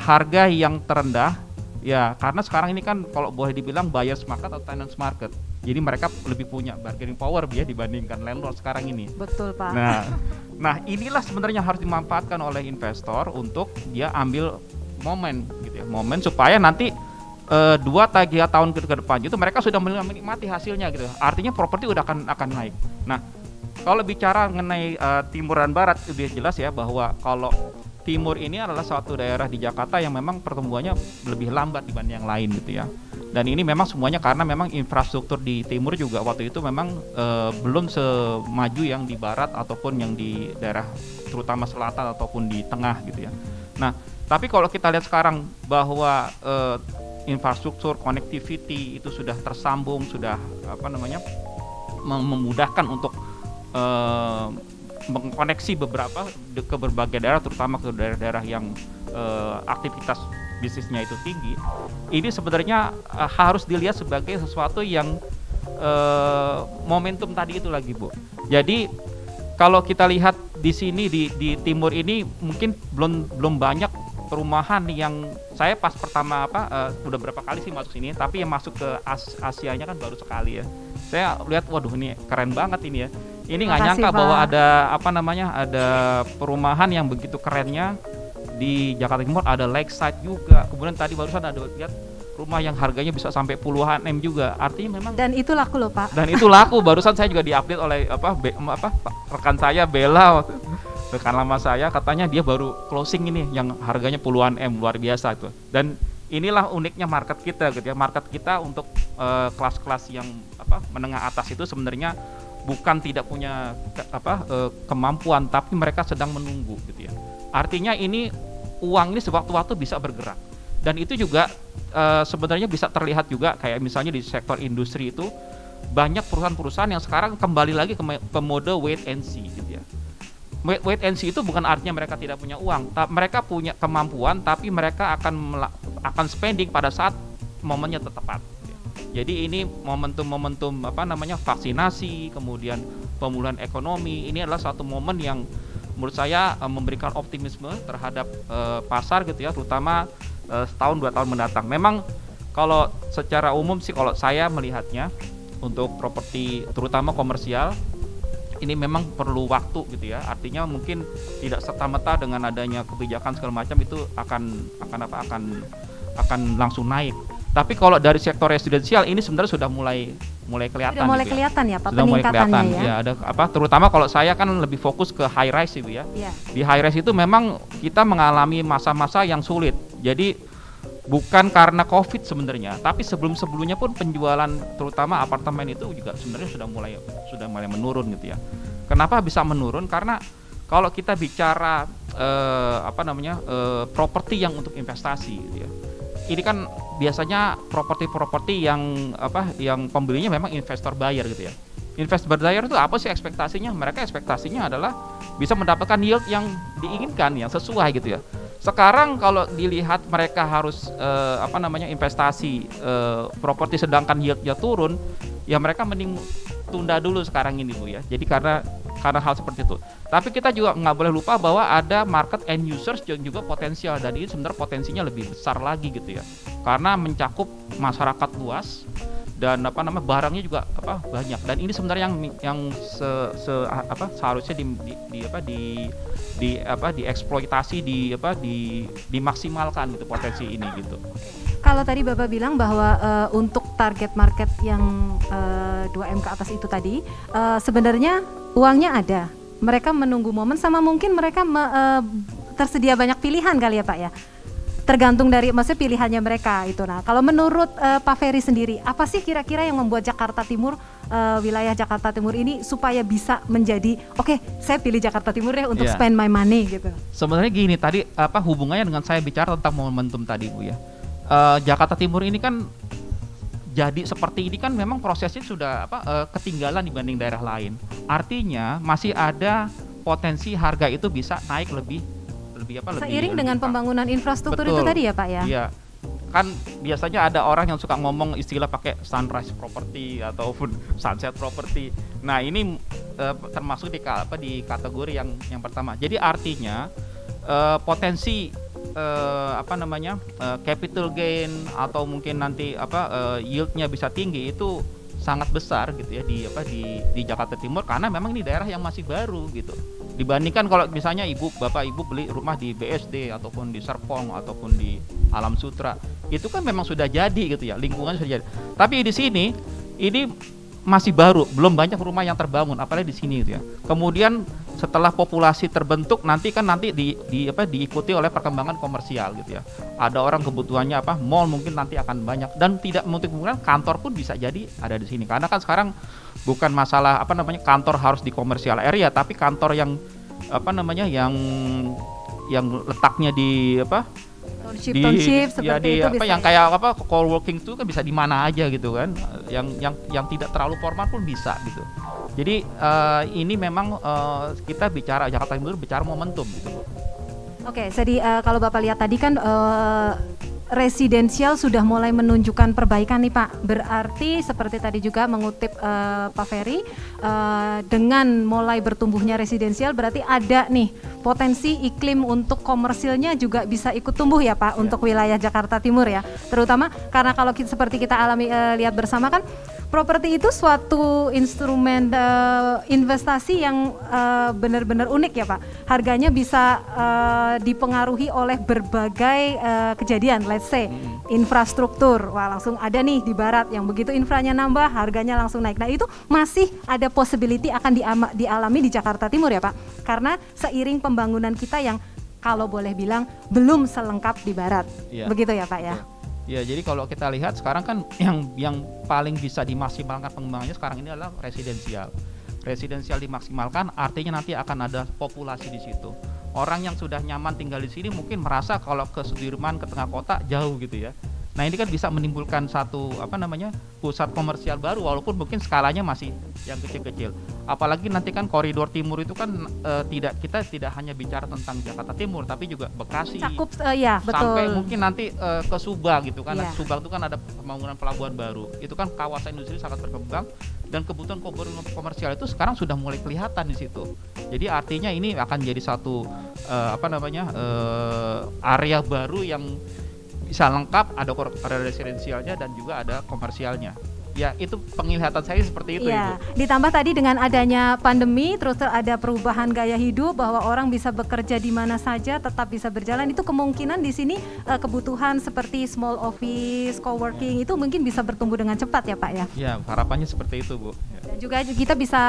harga yang terendah. Ya, karena sekarang ini kan kalau boleh dibilang buyer's market atau tenant's market. Jadi mereka lebih punya bargaining power ya dibandingkan landlord sekarang ini. Betul Pak. Nah inilah sebenarnya harus dimanfaatkan oleh investor untuk dia ambil momen gitu ya, momen supaya nanti 2-3 tahun ke depan itu mereka sudah menikmati hasilnya gitu. Artinya properti udah akan naik. Nah, kalau bicara mengenai timur dan barat itu jelas ya bahwa kalau timur ini adalah suatu daerah di Jakarta yang memang pertumbuhannya lebih lambat dibanding yang lain gitu ya. Dan ini memang semuanya karena memang infrastruktur di timur juga waktu itu memang belum semaju yang di barat ataupun yang di daerah terutama selatan ataupun di tengah gitu ya. Nah, tapi kalau kita lihat sekarang bahwa infrastruktur connectivity itu sudah tersambung, sudah memudahkan untuk mengkoneksi ke berbagai daerah, terutama ke daerah-daerah yang aktivitas bisnisnya itu tinggi. Ini sebenarnya harus dilihat sebagai sesuatu yang momentum tadi itu lagi, Bu. Jadi kalau kita lihat di sini di timur ini mungkin belum banyak perumahan yang saya pas pertama udah berapa kali sih masuk sini, tapi yang masuk ke Asianya kan baru sekali ya. Saya lihat waduh ini keren banget ini ya. Ini nggak nyangka bahwa ada perumahan yang begitu kerennya di Jakarta Timur, ada Lakeside juga. Kemudian tadi barusan ada lihat rumah yang harganya bisa sampai puluhan M juga. Artinya memang dan itu laku loh Pak. Dan itu laku. Barusan saya juga diupdate oleh rekan saya Bella, rekan lama saya, katanya dia baru closing ini yang harganya puluhan M, luar biasa itu. Dan inilah uniknya market kita gitu ya. Market kita untuk kelas-kelas yang menengah atas itu sebenarnya bukan tidak punya kemampuan, tapi mereka sedang menunggu gitu ya. Artinya ini uang ini sewaktu-waktu bisa bergerak. Dan itu juga sebenarnya bisa terlihat juga kayak misalnya di sektor industri itu banyak perusahaan-perusahaan yang sekarang kembali lagi ke mode wait and see gitu ya. Wait and see itu bukan artinya mereka tidak punya uang, mereka punya kemampuan tapi mereka akan spending pada saat momennya tepat. Jadi ini momentum vaksinasi, kemudian pemulihan ekonomi, ini adalah satu momen yang menurut saya memberikan optimisme terhadap pasar gitu ya, terutama setahun 2 tahun mendatang. Memang kalau secara umum sih kalau saya melihatnya untuk properti terutama komersial ini memang perlu waktu gitu ya. Artinya mungkin tidak serta-merta dengan adanya kebijakan segala macam itu akan langsung naik. Tapi kalau dari sektor residensial ini sebenarnya sudah mulai kelihatan. Sudah mulai gitu kelihatan ya Pak sudah mulai peningkatannya kelihatan. ya. Ya ada terutama kalau saya kan lebih fokus ke high rise Ibu ya. Iya. Di high rise itu memang kita mengalami masa-masa yang sulit. Jadi bukan karena Covid sebenarnya, tapi sebelumnya pun penjualan terutama apartemen itu juga sebenarnya sudah mulai menurun gitu ya. Kenapa bisa menurun? Karena kalau kita bicara properti yang untuk investasi gitu ya. Ini kan biasanya properti yang pembelinya memang investor buyer gitu ya. Investor buyer itu apa sih ekspektasinya? Mereka ekspektasinya adalah bisa mendapatkan yield yang diinginkan, yang sesuai gitu ya. Sekarang kalau dilihat mereka harus investasi properti sedangkan yieldnya turun, ya mereka mending tunda dulu sekarang ini Bu ya. Jadi karena hal seperti itu. Tapi kita juga nggak boleh lupa bahwa ada market end users yang juga potensial, dan ini sebenarnya potensinya lebih besar lagi gitu ya. Karena mencakup masyarakat luas dan barangnya juga banyak, dan ini sebenarnya yang seharusnya dieksploitasi, dimaksimalkan gitu potensi ini gitu. Kalau tadi Bapak bilang bahwa untuk target market yang 2M ke atas itu tadi sebenarnya uangnya ada, mereka menunggu momen, sama mungkin mereka tersedia banyak pilihan kali ya Pak ya, tergantung dari maksudnya pilihannya mereka itu. Nah kalau menurut Pak Ferry sendiri, apa sih kira-kira yang membuat Jakarta Timur, wilayah Jakarta Timur ini supaya bisa menjadi oke, saya pilih Jakarta Timur deh untuk spend my money gitu? Sebenarnya gini, tadi hubungannya dengan saya bicara tentang momentum tadi Bu ya. Jakarta Timur ini kan jadi seperti ini kan memang prosesnya sudah ketinggalan dibanding daerah lain. Artinya masih ada potensi harga itu bisa naik lebih seiring dengan pembangunan infrastruktur. Betul. Itu tadi ya Pak ya. Iya. Kan biasanya ada orang yang suka ngomong istilah pakai sunrise property ataupun sunset property. Nah, ini termasuk di kategori yang pertama. Jadi artinya potensi capital gain atau mungkin nanti yieldnya bisa tinggi itu sangat besar gitu ya di Jakarta Timur, karena memang ini daerah yang masih baru gitu. Dibandingkan kalau misalnya bapak ibu beli rumah di BSD ataupun di Serpong ataupun di Alam Sutra, itu kan memang sudah jadi gitu ya, lingkungan sudah jadi. Tapi di sini ini masih baru, belum banyak rumah yang terbangun, apalagi di sini gitu ya. Kemudian setelah populasi terbentuk nanti diikuti oleh perkembangan komersial gitu ya. Ada orang kebutuhannya mall mungkin nanti akan banyak, dan tidak menutup kemungkinan kantor pun bisa jadi ada di sini. Karena kan sekarang bukan masalah kantor harus di komersial area, tapi kantor yang yang letaknya di township seperti itu bisa yang kayak co-working itu kan bisa di mana aja gitu kan, yang tidak terlalu formal pun bisa gitu. Jadi ini memang kita bicara Jakarta Timur bicara momentum gitu. Oke, jadi kalau Bapak lihat tadi kan residensial sudah mulai menunjukkan perbaikan nih Pak. Berarti seperti tadi juga mengutip Pak Ferry, dengan mulai bertumbuhnya residensial berarti ada nih potensi iklim untuk komersilnya juga bisa ikut tumbuh ya Pak untuk wilayah Jakarta Timur ya. Terutama karena kalau seperti kita alami lihat bersama kan, properti itu suatu instrumen investasi yang benar-benar unik ya Pak. Harganya bisa dipengaruhi oleh berbagai kejadian, let's say infrastruktur. Wah, langsung ada nih di barat yang begitu infranya nambah, harganya langsung naik. Nah, itu masih ada possibility akan dialami di Jakarta Timur ya Pak. Karena seiring pembangunan kita yang kalau boleh bilang belum selengkap di barat. Ya. Begitu ya Pak ya. Ya, jadi kalau kita lihat sekarang kan yang paling bisa dimaksimalkan pengembangannya sekarang ini adalah residensial. Residensial dimaksimalkan artinya nanti akan ada populasi di situ. Orang yang sudah nyaman tinggal di sini mungkin merasa kalau ke Sudirman, ke tengah kota jauh gitu ya. Nah, ini kan bisa menimbulkan satu pusat komersial baru, walaupun mungkin skalanya masih yang kecil-kecil. Apalagi nanti kan koridor timur itu kan kita tidak hanya bicara tentang Jakarta Timur, tapi juga Bekasi, cakup, ya, betul. Sampai mungkin nanti ke Subang gitu kan. Ya. Subang itu kan ada pembangunan pelabuhan baru. Itu kan kawasan industri sangat berkembang, dan kebutuhan komersial itu sekarang sudah mulai kelihatan di situ. Jadi artinya ini akan jadi satu area baru yang bisa lengkap, ada residensialnya dan juga ada komersialnya. Ya itu penglihatan saya seperti itu, Iya, Ibu. ditambah tadi dengan adanya pandemi, terus ada perubahan gaya hidup bahwa orang bisa bekerja di mana saja, tetap bisa berjalan. Itu kemungkinan di sini kebutuhan seperti small office, coworking itu mungkin bisa bertumbuh dengan cepat ya Pak ya. Ya harapannya seperti itu, Bu. Ya. Dan juga kita bisa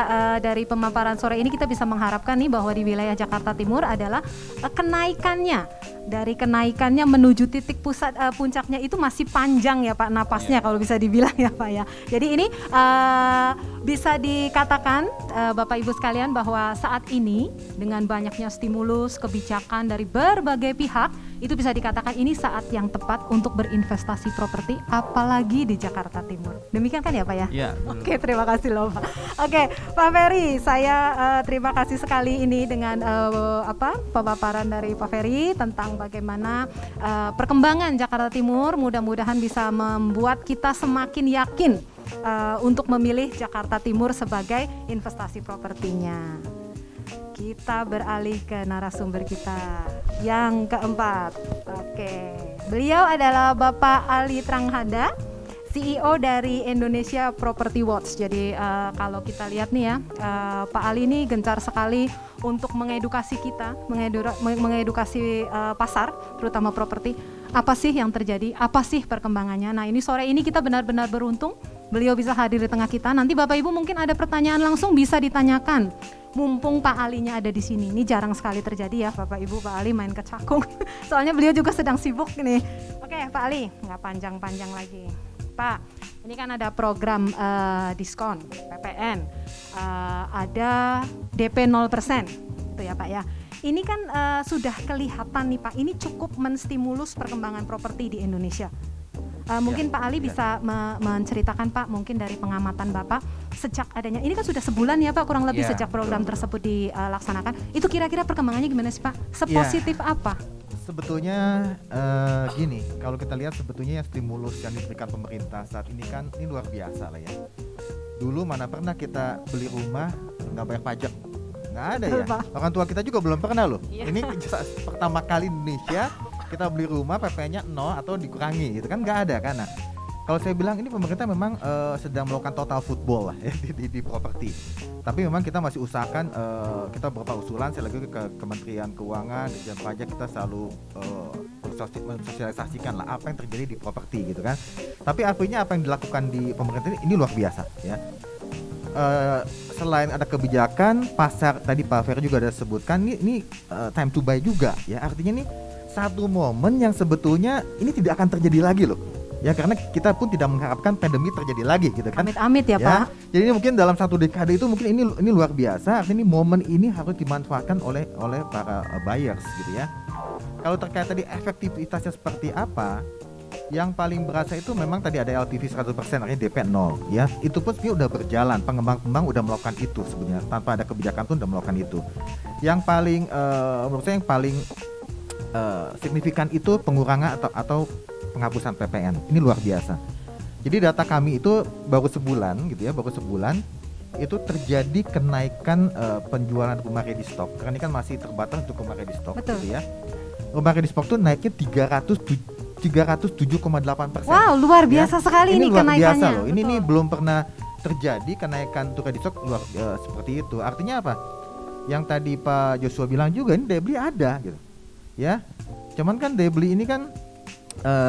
dari pemaparan sore ini kita bisa mengharapkan nih bahwa di wilayah Jakarta Timur adalah kenaikannya. Dari kenaikannya menuju titik pusat puncaknya itu masih panjang ya Pak napasnya kalau bisa dibilang ya Pak ya. Jadi ini bisa dikatakan Bapak Ibu sekalian bahwa saat ini dengan banyaknya stimulus kebijakan dari berbagai pihak itu bisa dikatakan ini saat yang tepat untuk berinvestasi properti apalagi di Jakarta Timur. Demikian kan ya Pak ya? Iya. Oke, terima kasih loh Pak. Oke, Pak Ferry, saya terima kasih sekali ini dengan pemaparan dari Pak Ferry tentang bagaimana perkembangan Jakarta Timur. Mudah-mudahan bisa membuat kita semakin yakin untuk memilih Jakarta Timur sebagai investasi propertinya. Kita beralih ke narasumber kita yang keempat. Oke, beliau adalah Bapak Ali Tranghada, CEO dari Indonesia Property Watch. Jadi kalau kita lihat nih ya, Pak Ali ini gencar sekali untuk mengedukasi kita, mengedukasi pasar, terutama properti. Apa sih yang terjadi? Apa sih perkembangannya? Nah ini sore ini kita benar-benar beruntung, beliau bisa hadir di tengah kita. Nanti Bapak Ibu mungkin ada pertanyaan langsung bisa ditanyakan. Mumpung Pak Alinya ada di sini, ini jarang sekali terjadi ya Bapak Ibu, Pak Ali main ke Cakung. Soalnya beliau juga sedang sibuk nih. Oke Pak Ali, nggak panjang-panjang lagi. Pak, ini kan ada program diskon PPN, ada DP 0%, itu ya Pak ya. Ini kan sudah kelihatan nih Pak, ini cukup menstimulus perkembangan properti di Indonesia. Mungkin Pak Ali bisa menceritakan Pak, mungkin dari pengamatan Bapak sejak adanya, ini kan sudah sebulan ya Pak kurang lebih sejak program tersebut dilaksanakan. Itu kira-kira perkembangannya gimana sih Pak? Sepositif apa? Sebetulnya gini, kalau kita lihat sebetulnya yang stimulus yang diberikan pemerintah saat ini kan ini luar biasa lah ya. Dulu mana pernah kita beli rumah nggak bayar pajak, nggak ada ya. Orang tua kita juga belum pernah loh. Ini pertama kali Indonesia kita beli rumah PP-nya 0 atau dikurangi, gitu kan nggak ada kan. Nah, kalau saya bilang ini pemerintah memang sedang melakukan total football lah ya di properti. Tapi memang kita masih usahakan, kita beberapa usulan, saya lagi ke Kementerian Keuangan, Dirjen Pajak, kita selalu mensosialisasikan lah apa yang terjadi di properti gitu kan. Tapi artinya apa yang dilakukan di pemerintah ini luar biasa ya. Selain ada kebijakan pasar, tadi Pak Ferry juga ada sebutkan, ini time to buy juga ya. Artinya nih satu momen yang sebetulnya ini tidak akan terjadi lagi loh. Ya karena kita pun tidak mengharapkan pandemi terjadi lagi gitu kan. Amit-amit ya Pak. Jadi ini mungkin dalam satu dekade itu mungkin ini luar biasa. Artinya momen ini harus dimanfaatkan oleh para buyers gitu ya. Kalau terkait tadi efektivitasnya seperti apa, yang paling berasa itu memang tadi ada LTV 100%, artinya DP 0 ya. Itu pun sebenarnya udah berjalan, pengembang-pengembang udah melakukan itu sebenarnya, tanpa ada kebijakan pun udah melakukan itu. Yang paling menurut saya yang paling signifikan itu pengurangan atau penghapusan PPN. Ini luar biasa. Jadi data kami itu baru sebulan gitu ya, baru sebulan itu terjadi kenaikan penjualan rumah ready stock. Karena ini kan masih terbatas untuk rumah ready stock. Betul. Gitu ya. Rumah ready stock tuh naiknya 307,8%. Wow, luar biasa sekali ini luar kenaikannya. biasa loh. Ini belum pernah terjadi kenaikan untuk ready stock seperti itu. Artinya apa? Yang tadi Pak Joshua bilang juga, ini daya beli ada gitu. Ya. Cuman kan daya beli ini kan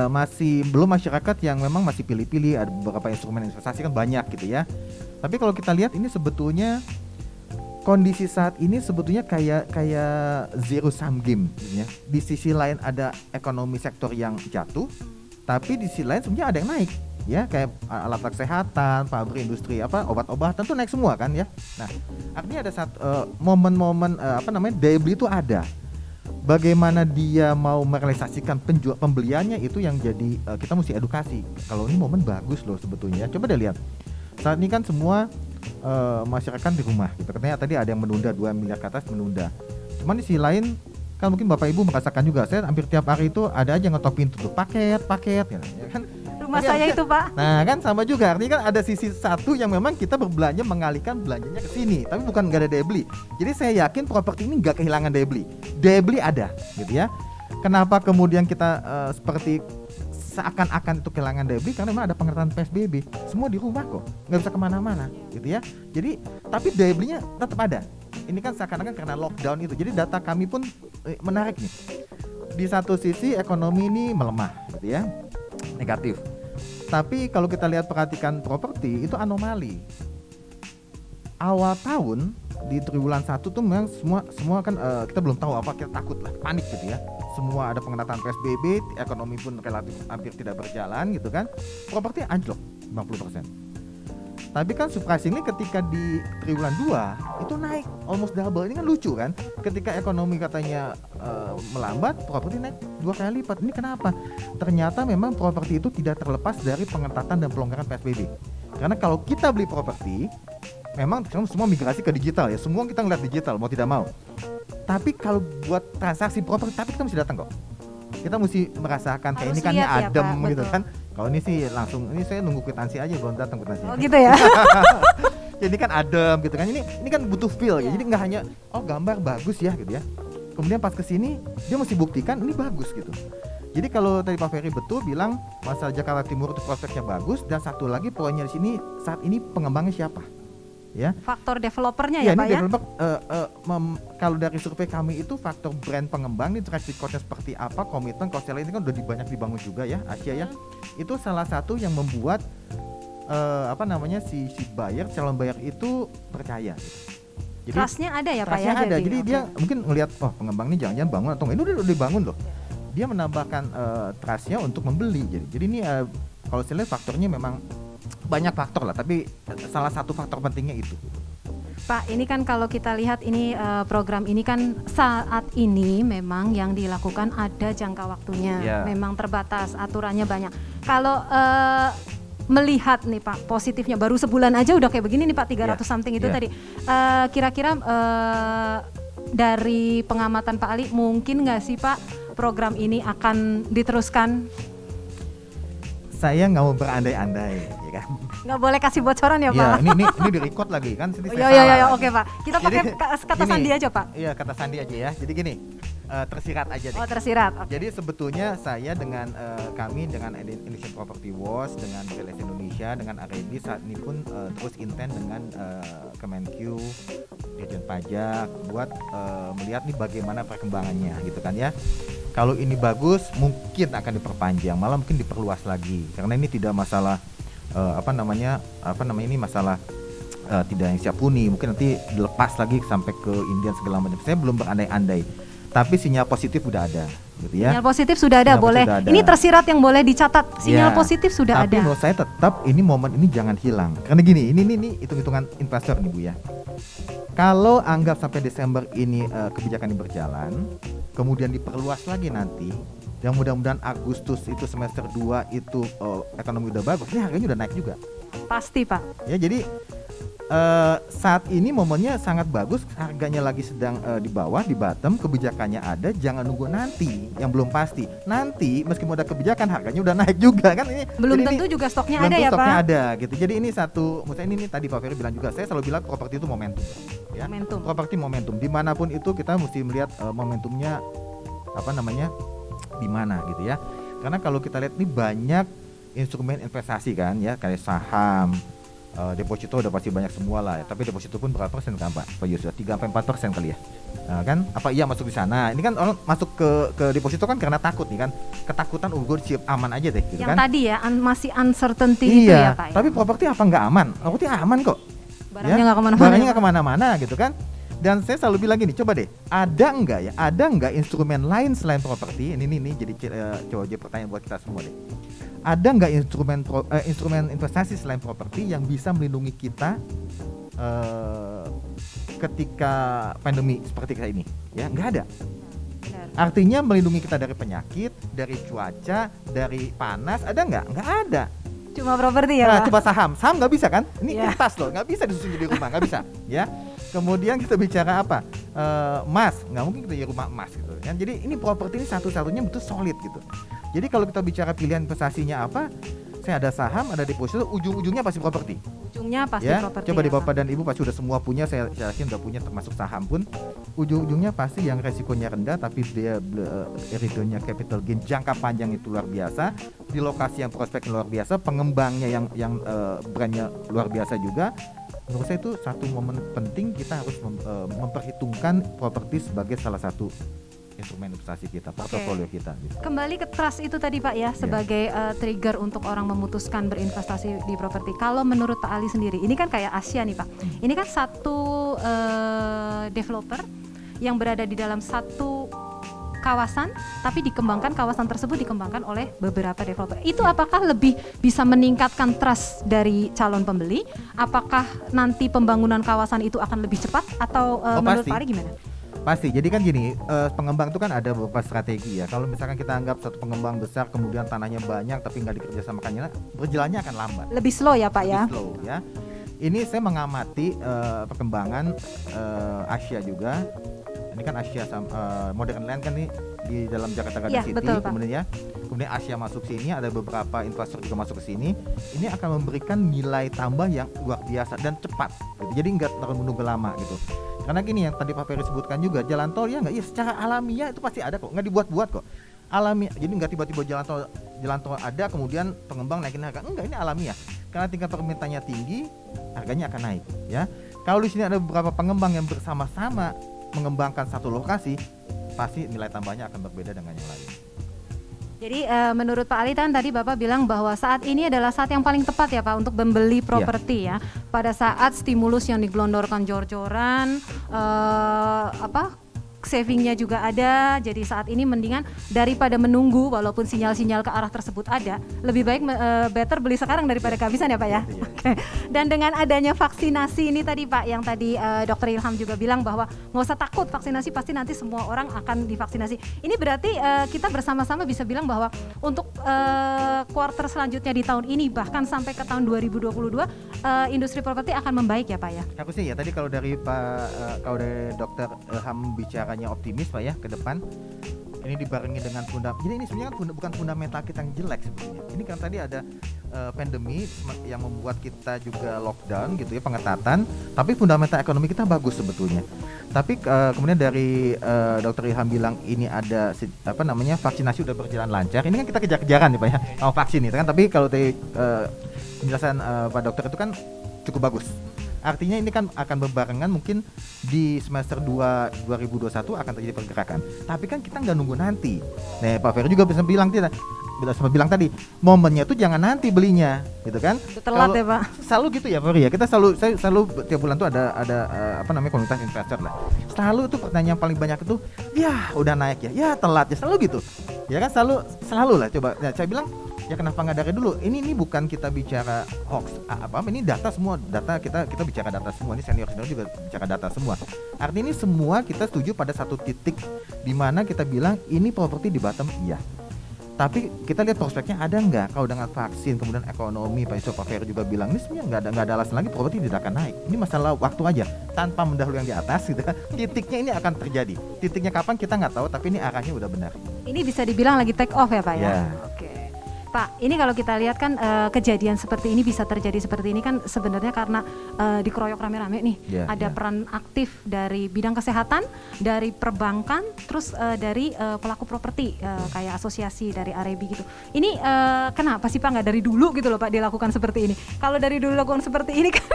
masih belum masyarakat yang memang masih pilih-pilih, ada beberapa instrumen investasi kan banyak gitu ya. Tapi kalau kita lihat ini sebetulnya kondisi saat ini sebetulnya kayak zero sum game gitu ya. Di sisi lain ada ekonomi sektor yang jatuh, tapi di sisi lain sebenarnya ada yang naik ya, kayak alat kesehatan, pabrik industri obat-obatan tuh naik semua kan ya. Nah, artinya ada momen-momen daya beli itu ada. Bagaimana dia mau merealisasikan pembeliannya itu yang jadi kita mesti edukasi. Kalau ini momen bagus loh sebetulnya. Coba deh lihat. Saat ini kan semua masyarakat di rumah gitu. Katanya tadi ada yang menunda 2 miliar ke atas menunda. Cuman di sisi lain kan mungkin Bapak Ibu merasakan juga, saya hampir tiap hari itu ada aja yang ngetok pintu tuh paket ya kan. Rumah saya itu Pak. Nah kan sama juga, artinya kan ada sisi satu yang memang kita berbelanja mengalihkan belanjanya ke sini, tapi bukan nggak ada daya beli. Jadi saya yakin properti ini nggak kehilangan daya beli ada gitu ya. Kenapa kemudian kita seperti seakan-akan itu kehilangan daya beli karena memang ada pengetatan PSBB. Semua di rumah kok, nggak bisa kemana-mana, gitu ya. Jadi tapi daya belinya tetap ada. Ini kan seakan-akan karena lockdown itu. Jadi data kami pun menarik nih. Di satu sisi ekonomi ini melemah, gitu ya, negatif. Tapi kalau kita lihat perhatikan properti itu anomali. Awal tahun di triwulan 1 tuh memang semua kan kita belum tahu apa, kita takut lah, panik gitu ya. Semua ada pengetatan PSBB, ekonomi pun relatif hampir tidak berjalan gitu kan. Properti anjlok 50%. Tapi kan surprisingly ketika di triwulan 2 itu naik almost double. Ini kan lucu kan. Ketika ekonomi katanya melambat, properti naik 2 kali lipat. Ini kenapa? Ternyata memang properti itu tidak terlepas dari pengetatan dan pelonggaran PSBB. Karena kalau kita beli properti, memang semua migrasi ke digital ya. Semua kita ngeliat digital mau tidak mau. Tapi kalau buat transaksi properti, tapi kita mesti datang kok. Kita mesti merasakan kayak Harus ini kan lihat ya, adem Pak, gitu betul. kan. Kalau ini sih langsung, ini saya nunggu kwitansi aja belum datang kwitansi. Oh gitu ya. Jadi kan adem gitu kan. Ini kan butuh feel ya. Jadi nggak hanya gambar bagus ya gitu ya. Kemudian pas kesini dia mesti buktikan ini bagus gitu. Jadi kalau tadi Pak Ferry betul bilang masalah Jakarta Timur itu prospeknya bagus, dan satu lagi poinnya di sini saat ini pengembangnya siapa? Ya. Faktor developernya Ya, ya, ini Pak ya. developer, kalau dari survei kami itu faktor brand pengembang, ini track recordnya seperti apa, komitmen, cost ini kan udah banyak dibangun juga ya, Asia ya. Itu salah satu yang membuat si buyer, calon buyer itu percaya. Jadi Trustnya ada ya Pak ya. trustnya ada, jadi oke. dia mungkin ngelihat pengembang ini jangan-jangan bangun atau enggak, ini udah dibangun loh. Dia menambahkan trustnya untuk membeli. Jadi ini kalau saya lihat faktornya memang banyak faktor lah, tapi salah satu faktor pentingnya itu. Pak, ini kan kalau kita lihat ini program ini kan saat ini memang yang dilakukan ada jangka waktunya, Ya. memang terbatas, aturannya banyak. Kalau melihat nih Pak, positifnya baru sebulan aja udah kayak begini nih Pak, 300 something itu Ya. tadi. Kira-kira dari pengamatan Pak Ali, mungkin nggak sih Pak program ini akan diteruskan? Saya nggak mau berandai-andai, ya kan? Nggak boleh kasih bocoran ya Pak? Ya, ini di record lagi kan? Sini saya Iya, salah lagi. oke Pak. Kita pakai Jadi, kata gini, sandi aja Pak. Iya, kata sandi aja ya. Jadi gini, tersirat aja deh. Oh tersirat. Oke. Jadi sebetulnya saya dengan kami dengan Indonesia Property Watch, dengan Real Estate Indonesia, dengan REB saat ini pun terus intent dengan Kemenq, Dirjen Pajak buat melihat nih bagaimana perkembangannya gitu kan ya. Kalau ini bagus mungkin akan diperpanjang, malah mungkin diperluas lagi karena ini tidak masalah ini masalah tidak yang siap huni, mungkin nanti dilepas lagi sampai ke India segala macam. Saya belum berandai-andai. Tapi sinyal positif sudah ada, gitu ya. Sinyal positif sudah ada, Sinyal boleh. sudah ada. Ini tersirat yang boleh dicatat. Sinyal Ya, positif sudah tapi ada. menurut saya tetap ini momen ini jangan hilang. Karena gini, ini hitung-hitungan investor nih Bu ya. Kalau anggap sampai Desember ini kebijakan ini berjalan, kemudian diperluas lagi nanti, dan mudah-mudahan Agustus itu semester 2 itu ekonomi udah bagus, ini harganya udah naik juga. Pasti Pak. Ya jadi saat ini momennya sangat bagus, harganya lagi sedang di bawah, di bottom, kebijakannya ada, jangan nunggu nanti yang belum pasti. Nanti meskipun ada kebijakan harganya udah naik juga kan ini. Belum jadi tentu ini, juga stoknya belum ada tentu ya stoknya Pak. ada gitu. Jadi ini satu, maksudnya ini tadi Pak Ferry bilang juga, saya selalu bilang properti itu momentum. Ya. Momentum. Properti momentum. Dimanapun itu kita mesti melihat momentumnya di mana gitu ya. Karena kalau kita lihat ini banyak instrumen investasi kan ya, kayak saham. Deposito udah pasti banyak semua lah ya. Tapi deposito pun berapa persen kan Pak Yusuf? 3-4% kali ya. Kan apa iya masuk di sana. Ini kan orang masuk ke deposito kan karena takut nih kan. Ketakutan gue siap aman aja deh gitu Yang kan. tadi ya masih uncertainty itu ya Iya, Pak. tapi properti apa nggak aman? Properti aman kok. Barangnya nggak kemana-mana. Barangnya nggak kemana-mana gitu kan. Dan saya selalu bilang gini, coba deh, ada nggak instrumen lain selain properti? Ini jadi coba aja pertanyaan buat kita semua deh. Ada nggak instrumen investasi selain properti yang bisa melindungi kita ketika pandemi seperti kayak ini? Ya, nggak ada. Benar. Artinya melindungi kita dari penyakit, dari cuaca, dari panas, ada nggak? Nggak ada. Cuma properti ya Nah, Pak. coba saham nggak bisa kan? Ini Iya. kertas loh, nggak bisa disusun jadi rumah, nggak bisa. Ya. Kemudian kita bicara apa? Emas, nggak mungkin kita jadi rumah emas gitu. Kan? Jadi ini properti ini satu-satunya betul solid gitu. Jadi kalau kita bicara pilihan investasinya apa, saya ada saham, ada deposito, ujung-ujungnya pasti properti. Ujungnya pasti Ya, properti. coba di ya, Pak. Bapak dan Ibu pasti udah semua punya, saya yakin udah punya termasuk saham pun. Ujung-ujungnya pasti yang resikonya rendah tapi dia returnnya capital gain jangka panjang itu luar biasa, di lokasi yang prospek luar biasa, pengembangnya yang brandnya luar biasa juga. Menurut saya itu satu momen penting, kita harus memperhitungkan properti sebagai salah satu instrumen investasi kita, portofolio kita gitu. Kembali ke trust itu tadi Pak ya, sebagai trigger untuk orang memutuskan berinvestasi di properti. Kalau menurut Pak Ali sendiri, ini kan kayak Asia nih Pak. Ini kan satu developer yang berada di dalam satu kawasan, tapi kawasan tersebut dikembangkan oleh beberapa developer. Itu apakah lebih bisa meningkatkan trust dari calon pembeli? Apakah nanti pembangunan kawasan itu akan lebih cepat? Atau menurut pasti. Pak Ali gimana? Pasti, jadi kan gini, pengembang itu kan ada beberapa strategi ya. Kalau misalkan kita anggap satu pengembang besar, kemudian tanahnya banyak tapi nggak dikerjasamakannya, berjalannya akan lambat. Lebih slow ya Pak ya? Lebih slow ya. Ini saya mengamati perkembangan Asia juga. Ini kan Asia Modern Land kan nih di dalam Jakarta Garden City, betul, Pak. kemudian Asia masuk sini, ada beberapa investor juga masuk ke sini. Ini akan memberikan nilai tambah yang luar biasa dan cepat gitu. Jadi nggak terlalu menunggu lama gitu. Karena gini yang tadi Pak Ferry sebutkan juga, jalan tol ya nggak, ya secara alamiah itu pasti ada kok, nggak dibuat-buat kok. Alamiah, jadi nggak tiba-tiba jalan tol ada kemudian pengembang naikin harga, enggak, ini alamiah. Karena tingkat permintaannya tinggi, harganya akan naik ya. Kalau di sini ada beberapa pengembang yang bersama-sama mengembangkan satu lokasi, pasti nilai tambahnya akan berbeda dengan yang lain. Jadi menurut Pak Ali kan tadi Bapak bilang bahwa saat ini adalah saat yang paling tepat ya Pak untuk membeli properti ya. Pada saat stimulus yang digelondorkan jor-joran, savingnya juga ada. Jadi saat ini mendingan daripada menunggu, walaupun sinyal-sinyal ke arah tersebut ada, lebih baik better beli sekarang daripada kehabisan ya Pak ya. Oke. Dan dengan adanya vaksinasi ini tadi Pak, yang tadi Dr. Ilham juga bilang bahwa nggak usah takut vaksinasi, pasti nanti semua orang akan divaksinasi. Ini berarti kita bersama-sama bisa bilang bahwa untuk kuarter selanjutnya di tahun ini bahkan sampai ke tahun 2022 industri properti akan membaik ya Pak ya. Harusnya ya, tadi kalau dari kalau dari Dr. Ilham bicaranya optimis Pak ya ke depan. Ini dibarengi dengan jadi ini sebenarnya kan bukan fundamental kita yang jelek sebetulnya. Ini kan tadi ada pandemi yang membuat kita juga lockdown gitu ya, pengetatan, tapi fundamental ekonomi kita bagus sebetulnya. Tapi kemudian dari Dr. Ilham bilang ini ada vaksinasi udah berjalan lancar. Ini kan kita kejar-kejaran nih Pak ya, vaksin itu kan, tapi kalau dari penjelasan Pak Dokter itu kan cukup bagus. Artinya ini kan akan berbarengan, mungkin di semester 2 2021 akan terjadi pergerakan. Tapi kan kita nggak nunggu nanti. Nah, Pak Ferry juga bisa bilang tadi, momennya tuh jangan nanti belinya, gitu kan? Telat ya Pak. Selalu gitu ya Pak Ferry ya. Kita selalu tiap bulan tuh ada komunitas investor lah. Selalu tuh pertanyaan paling banyak itu, ya udah naik ya telat ya, selalu gitu. Ya kan selalu lah coba. Nah, saya bilang ya kenapa nggak dari dulu? Ini bukan kita bicara hoax ini data semua, kita bicara data semua, ini senior juga bicara data semua. Artinya ini semua kita setuju pada satu titik di mana kita bilang ini properti di bottom, iya. Tapi kita lihat prospeknya ada nggak? Kalau dengan vaksin kemudian ekonomi, Pak Ferry juga bilang ini sebenarnya nggak ada alasan lagi properti tidak akan naik. Ini masalah waktu aja, tanpa mendahului yang di atas gitu. Titiknya ini akan terjadi. Titiknya kapan kita nggak tahu, tapi ini arahnya udah benar. Ini bisa dibilang lagi take off ya Pak ya? Yeah. Oke. Pak, ini kalau kita lihat kan kejadian seperti ini bisa terjadi seperti ini kan sebenarnya karena dikeroyok rame-rame nih. Ada peran aktif dari bidang kesehatan, dari perbankan, terus dari pelaku properti kayak asosiasi dari Arebi gitu. Ini kenapa sih Pak nggak dari dulu gitu loh Pak dilakukan seperti ini? Kalau dari dulu lakukan seperti ini kan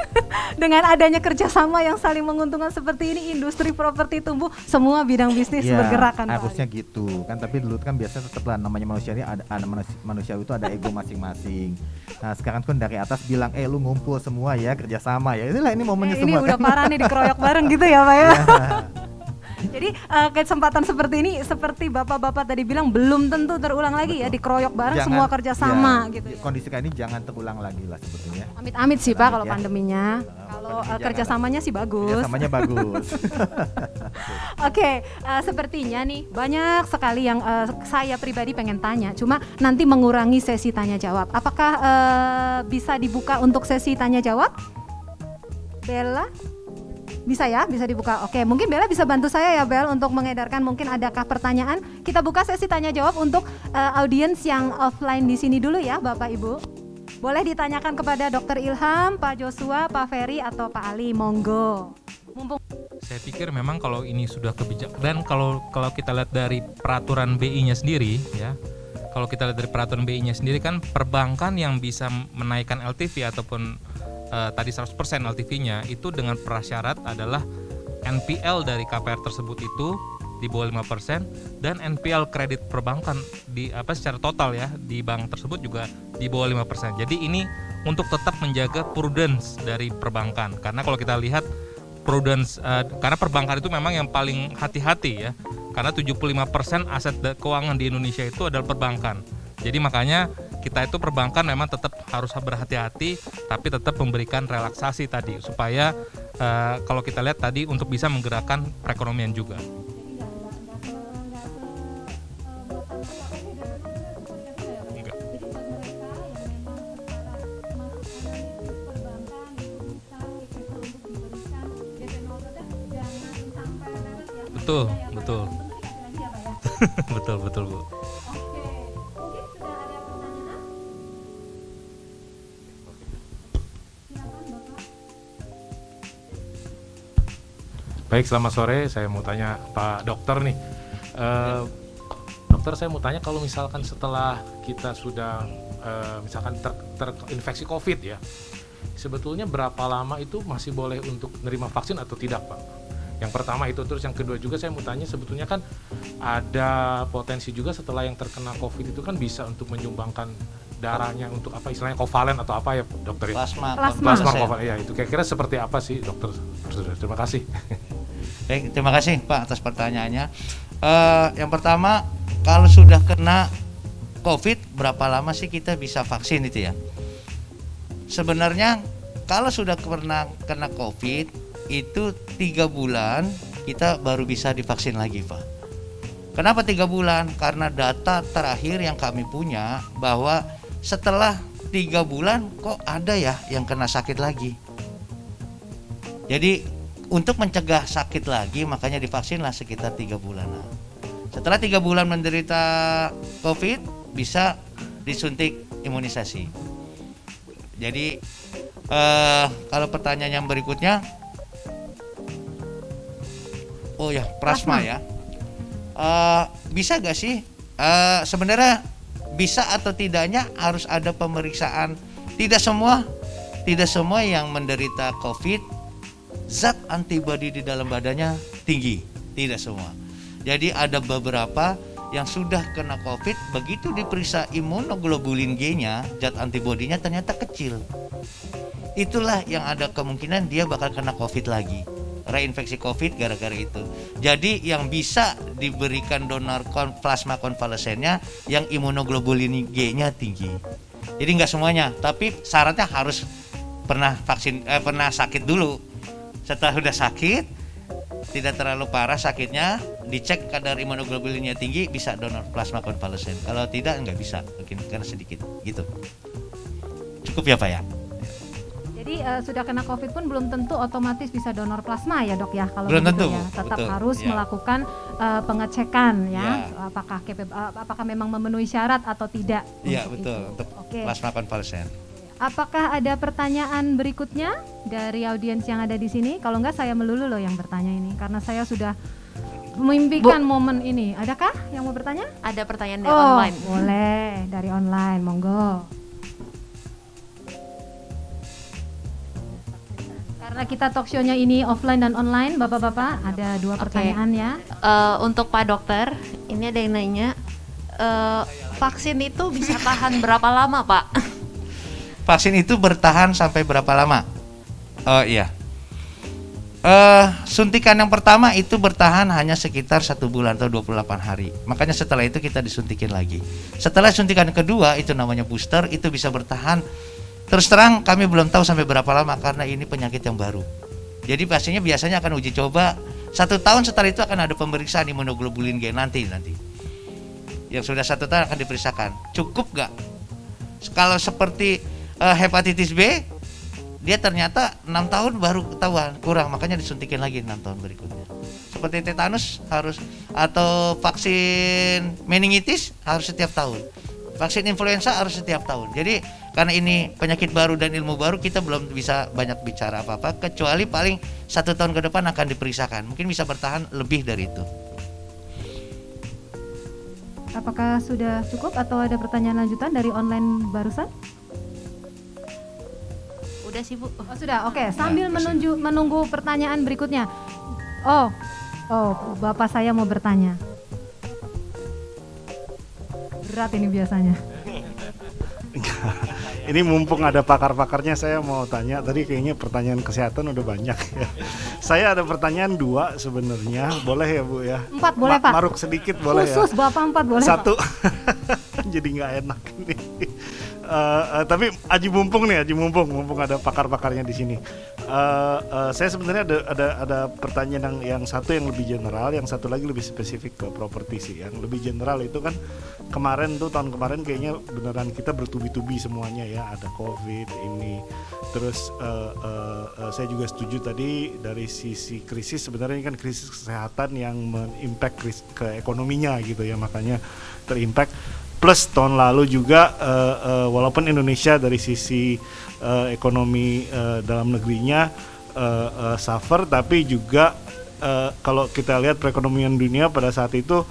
dengan adanya kerjasama yang saling menguntungkan seperti ini, industri properti tumbuh, semua bidang bisnis bergerak kan Pak. Harusnya gitu kan, tapi dulu kan biasanya tetap lah namanya manusia ini ada manusia itu ada ego masing-masing. Nah sekarang kan dari atas bilang lu ngumpul semua ya, kerjasama ya, ini momennya ini semua. Ini udah parah nih dikeroyok bareng gitu ya Pak ya. Jadi kesempatan seperti ini seperti bapak-bapak tadi bilang belum tentu terulang lagi. Betul. Ya dikeroyok bareng, semua kerjasama gitu ya. Kondisi kayak ini jangan terulang lagi lah sebetulnya. Amit-amit sih Pak kalau pandeminya. Kalau kerjasamanya sih bagus. Kerjasamanya bagus. Oke, sepertinya nih banyak sekali yang saya pribadi pengen tanya. Cuma nanti mengurangi sesi tanya jawab. Apakah bisa dibuka untuk sesi tanya jawab? Bella? Bisa ya, bisa dibuka. Oke, mungkin Bella bisa bantu saya ya Bel untuk mengedarkan mungkin adakah pertanyaan. Kita buka sesi tanya jawab untuk audiens yang offline di sini dulu ya Bapak Ibu. Boleh ditanyakan kepada Dr. Ilham, Pak Joshua, Pak Ferry, atau Pak Ali, monggo. Mumpung Saya pikir memang kalau ini sudah kebijakan, dan kalau kita lihat dari peraturan BI-nya sendiri ya, kalau kita lihat dari peraturan BI-nya sendiri kan perbankan yang bisa menaikkan LTV ataupun tadi 100% LTV-nya itu dengan prasyarat adalah NPL dari KPR tersebut itu di bawah 5% dan NPL kredit perbankan secara total ya di bank tersebut juga di bawah 5%. Jadi ini untuk tetap menjaga prudence dari perbankan. Karena kalau kita lihat prudence karena perbankan itu memang yang paling hati-hati ya. Karena 75% aset keuangan di Indonesia itu adalah perbankan. Jadi makanya kita itu perbankan memang tetap harus berhati-hati tapi tetap memberikan relaksasi tadi supaya kalau kita lihat tadi untuk bisa menggerakkan perekonomian juga. Betul. betul Bu. Baik, selamat sore. Saya mau tanya Pak Dokter nih. Dokter, saya mau tanya kalau misalkan setelah kita sudah misalkan terinfeksi COVID ya, sebetulnya berapa lama itu masih boleh untuk menerima vaksin atau tidak, Pak? Yang pertama itu, terus yang kedua juga saya mau tanya, sebetulnya kan ada potensi juga setelah yang terkena COVID itu kan bisa untuk menyumbangkan darahnya untuk apa istilahnya kovalen atau apa ya dokter? Plasma kovalen ya, itu kira-kira seperti apa sih dokter? Terima kasih. Baik, terima kasih Pak atas pertanyaannya. Yang pertama, kalau sudah kena COVID berapa lama sih kita bisa vaksin itu ya? Sebenarnya kalau sudah pernah kena COVID itu 3 bulan kita baru bisa divaksin lagi, Pak. Kenapa 3 bulan? Karena data terakhir yang kami punya bahwa setelah 3 bulan kok ada ya yang kena sakit lagi. Jadi untuk mencegah sakit lagi makanya divaksinlah sekitar 3 bulan. Setelah 3 bulan menderita COVID bisa disuntik imunisasi. Jadi kalau pertanyaan yang berikutnya, oh ya, plasma ya. Bisa gak sih? Sebenarnya bisa atau tidaknya harus ada pemeriksaan. Tidak semua yang menderita COVID zat antibodi di dalam badannya tinggi. Tidak semua. Jadi ada beberapa yang sudah kena COVID, begitu diperiksa imunoglobulin G-nya, zat antibodinya ternyata kecil. Itulah yang ada kemungkinan dia bakal kena COVID lagi. Reinfeksi COVID gara-gara itu. Jadi yang bisa diberikan donor plasma konvalesennya yang imunoglobulin G-nya tinggi. Jadi nggak semuanya, tapi syaratnya harus pernah sakit dulu. Setelah sudah sakit, tidak terlalu parah sakitnya, dicek kadar imunoglobulinnya tinggi, bisa donor plasma konvalesen. Kalau tidak nggak bisa, mungkin karena sedikit gitu. Cukup ya Pak ya? Jadi sudah kena COVID pun belum tentu otomatis bisa donor plasma ya dok ya, kalau belum begitu tentu, ya. Tetap betul, harus ya. melakukan pengecekan ya, Ya. apakah memang memenuhi syarat atau tidak. Iya untuk betul, itu. untuk Oke. plasma konvalesen. Apakah ada pertanyaan berikutnya dari audiens yang ada di sini? Kalau enggak saya melulu loh yang bertanya ini, karena saya sudah memimpikan momen ini. Adakah yang mau bertanya? Ada pertanyaan dari online. Boleh, dari online, monggo. Karena kita talk show-nya ini offline dan online, Bapak-bapak, ada 2 pertanyaan ya. Untuk Pak Dokter, ini ada yang nanya, vaksin itu bisa tahan berapa lama Pak? Vaksin itu bertahan sampai berapa lama? Oh iya. Suntikan yang pertama itu bertahan hanya sekitar 1 bulan atau 28 hari. Makanya setelah itu kita disuntikin lagi. Setelah suntikan kedua, itu namanya booster, itu bisa bertahan. Terus terang kami belum tahu sampai berapa lama karena ini penyakit yang baru. Jadi pastinya biasanya akan uji coba 1 tahun, setelah itu akan ada pemeriksaan imunoglobulin G nanti. Yang sudah 1 tahun akan diperiksakan. Cukup gak? Kalau seperti hepatitis B, dia ternyata 6 tahun baru ketahuan, kurang, makanya disuntikin lagi 6 tahun berikutnya. Seperti tetanus harus, atau vaksin meningitis harus setiap tahun. Vaksin influenza harus setiap tahun. Jadi karena ini penyakit baru dan ilmu baru, kita belum bisa banyak bicara apa-apa, kecuali paling 1 tahun ke depan akan diperiksakan. Mungkin bisa bertahan lebih dari itu. Apakah sudah cukup atau ada pertanyaan lanjutan dari online barusan? Udah sih Bu. Oh, sudah, oke. Sambil menunggu pertanyaan berikutnya. Oh, Bapak saya mau bertanya. Berat ini biasanya. Ini mumpung ada pakar-pakarnya, saya mau tanya. Tadi kayaknya pertanyaan kesehatan udah banyak ya. Saya ada pertanyaan 2 sebenarnya. Boleh ya Bu ya? 4 boleh Pak. Maruk sedikit boleh ya? Khusus Bapak 4 boleh 1. Jadi nggak enak ini. Tapi Aji mumpung ada pakar-pakarnya di sini. Saya sebenarnya ada pertanyaan yang satu yang lebih general, yang satu lagi lebih spesifik ke properti sih. Yang lebih general itu kan tahun kemarin kayaknya beneran kita bertubi-tubi semuanya ya, ada COVID ini. Terus saya juga setuju tadi dari sisi krisis, sebenarnya ini kan krisis kesehatan yang mengimpact ke ekonominya gitu ya, makanya terimpact. Plus tahun lalu juga walaupun Indonesia dari sisi ekonomi dalam negerinya suffer, tapi juga kalau kita lihat perekonomian dunia pada saat itu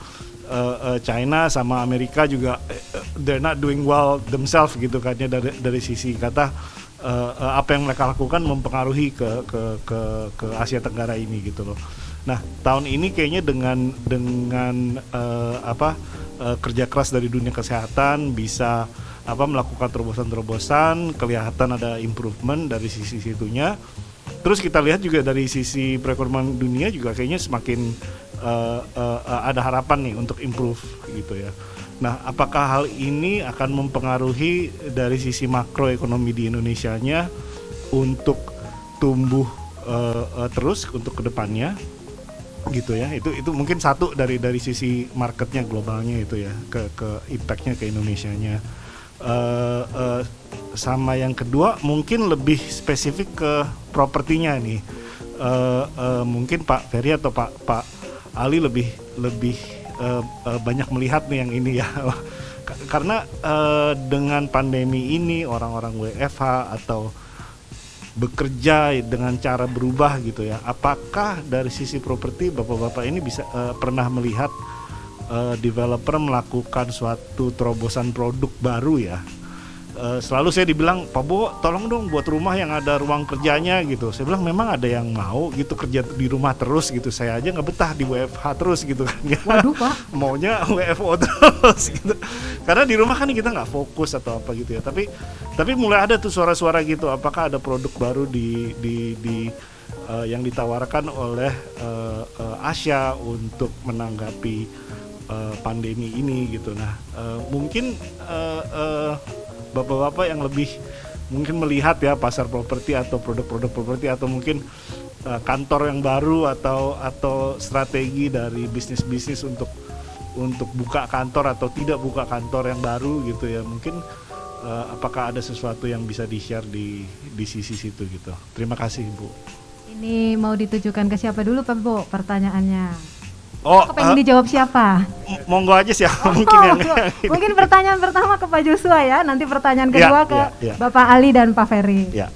China sama Amerika juga they're not doing well themselves gitu kan ya, dari sisi kata apa yang mereka lakukan mempengaruhi ke Asia Tenggara ini gitu loh. Nah tahun ini kayaknya dengan kerja keras dari dunia kesehatan bisa melakukan terobosan-terobosan, kelihatan ada improvement dari sisi situnya. Terus kita lihat juga dari sisi perekonomian dunia juga kayaknya semakin ada harapan nih untuk improve gitu ya. Nah, apakah hal ini akan mempengaruhi dari sisi makroekonomi di Indonesianya untuk tumbuh terus untuk kedepannya? Gitu ya, itu mungkin satu dari sisi marketnya globalnya itu ya, ke impactnya ke Indonesianya. Sama yang kedua mungkin lebih spesifik ke propertinya nih. Mungkin Pak Ferry atau Pak Ali lebih banyak melihat nih yang ini ya. Karena dengan pandemi ini orang-orang WFH atau bekerja dengan cara berubah gitu ya. Apakah dari sisi properti bapak-bapak ini bisa pernah melihat developer melakukan suatu terobosan produk baru ya? Selalu saya dibilang, Pak Bo, tolong dong buat rumah yang ada ruang kerjanya gitu. Saya bilang memang ada yang mau gitu kerja di rumah terus gitu. Saya aja nggak betah di WFH terus gitu kan ya. Waduh Pak. Maunya WFO terus gitu. Karena di rumah kan kita nggak fokus atau apa gitu ya. Tapi mulai ada tuh suara-suara gitu. Apakah ada produk baru di yang ditawarkan oleh Asia untuk menanggapi pandemi ini gitu. Nah mungkin bapak-bapak yang lebih mungkin melihat ya pasar properti atau produk-produk properti atau mungkin kantor yang baru atau strategi dari bisnis-bisnis untuk buka kantor atau tidak buka kantor yang baru gitu ya, mungkin apakah ada sesuatu yang bisa di-share di sisi situ gitu. Terima kasih Bu. Ini mau ditujukan ke siapa dulu Pak Bu pertanyaannya? Oh, pengen dijawab siapa? Monggo aja sih, mungkin pertanyaan pertama ke Pak Joshua ya, nanti pertanyaan kedua ke Bapak Ali dan Pak Ferry. Ya,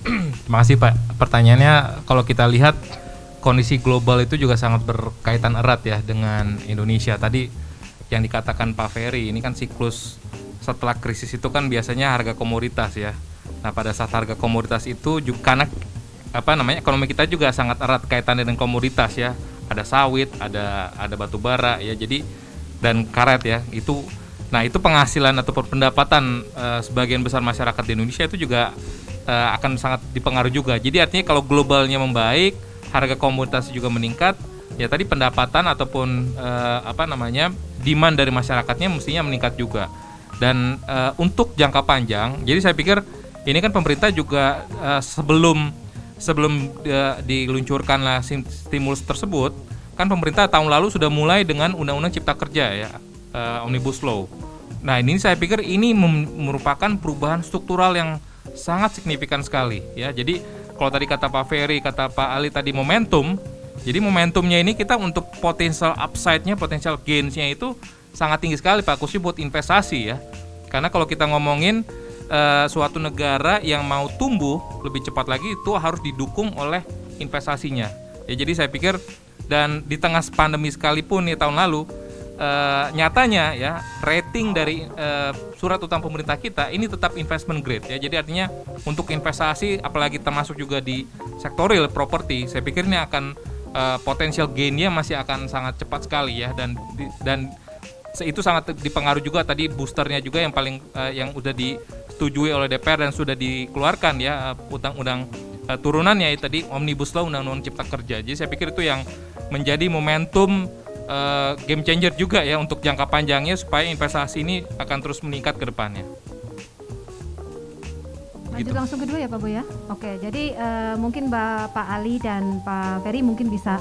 terima kasih Pak. Pertanyaannya, kalau kita lihat kondisi global itu juga sangat berkaitan erat ya dengan Indonesia. Tadi yang dikatakan Pak Ferry, ini kan siklus setelah krisis itu kan biasanya harga komoditas ya. Nah pada saat harga komoditas itu juga karena ekonomi kita juga sangat erat kaitannya dengan komoditas ya, ada sawit, ada batu bara ya, jadi dan karet ya itu. Nah itu penghasilan ataupun pendapatan sebagian besar masyarakat di Indonesia itu juga akan sangat dipengaruhi juga. Jadi artinya kalau globalnya membaik, harga komoditas juga meningkat, ya tadi pendapatan ataupun demand dari masyarakatnya mestinya meningkat juga. Dan untuk jangka panjang, jadi saya pikir ini kan pemerintah juga sebelum diluncurkanlah stimulus tersebut, kan pemerintah tahun lalu sudah mulai dengan Undang-Undang Cipta Kerja ya, Omnibus Law. Nah ini saya pikir ini merupakan perubahan struktural yang sangat signifikan sekali ya. Jadi kalau tadi kata Pak Ferry, kata Pak Ali tadi momentum, jadi momentumnya ini kita untuk potensial upside-nya, potensial gains-nya itu sangat tinggi sekali Pak, khususnya buat investasi ya. Karena kalau kita ngomongin suatu negara yang mau tumbuh lebih cepat lagi itu harus didukung oleh investasinya. Ya, jadi saya pikir dan di tengah pandemi sekalipun nih tahun lalu nyatanya ya rating dari surat utang pemerintah kita ini tetap investment grade ya. Jadi artinya untuk investasi apalagi termasuk juga di sektor real property, saya pikir ini akan potensial gain-nya masih akan sangat cepat sekali ya, dan itu sangat dipengaruhi juga tadi boosternya juga yang paling yang udah disetujui oleh DPR dan sudah dikeluarkan ya undang-undang turunannya itu tadi Omnibus Law Undang-Undang Cipta Kerja. Jadi saya pikir itu yang menjadi momentum game changer juga ya untuk jangka panjangnya supaya investasi ini akan terus meningkat ke depannya. Lanjut langsung kedua ya Pak Boy ya. Oke, jadi mungkin Pak Ali dan Pak Ferry mungkin bisa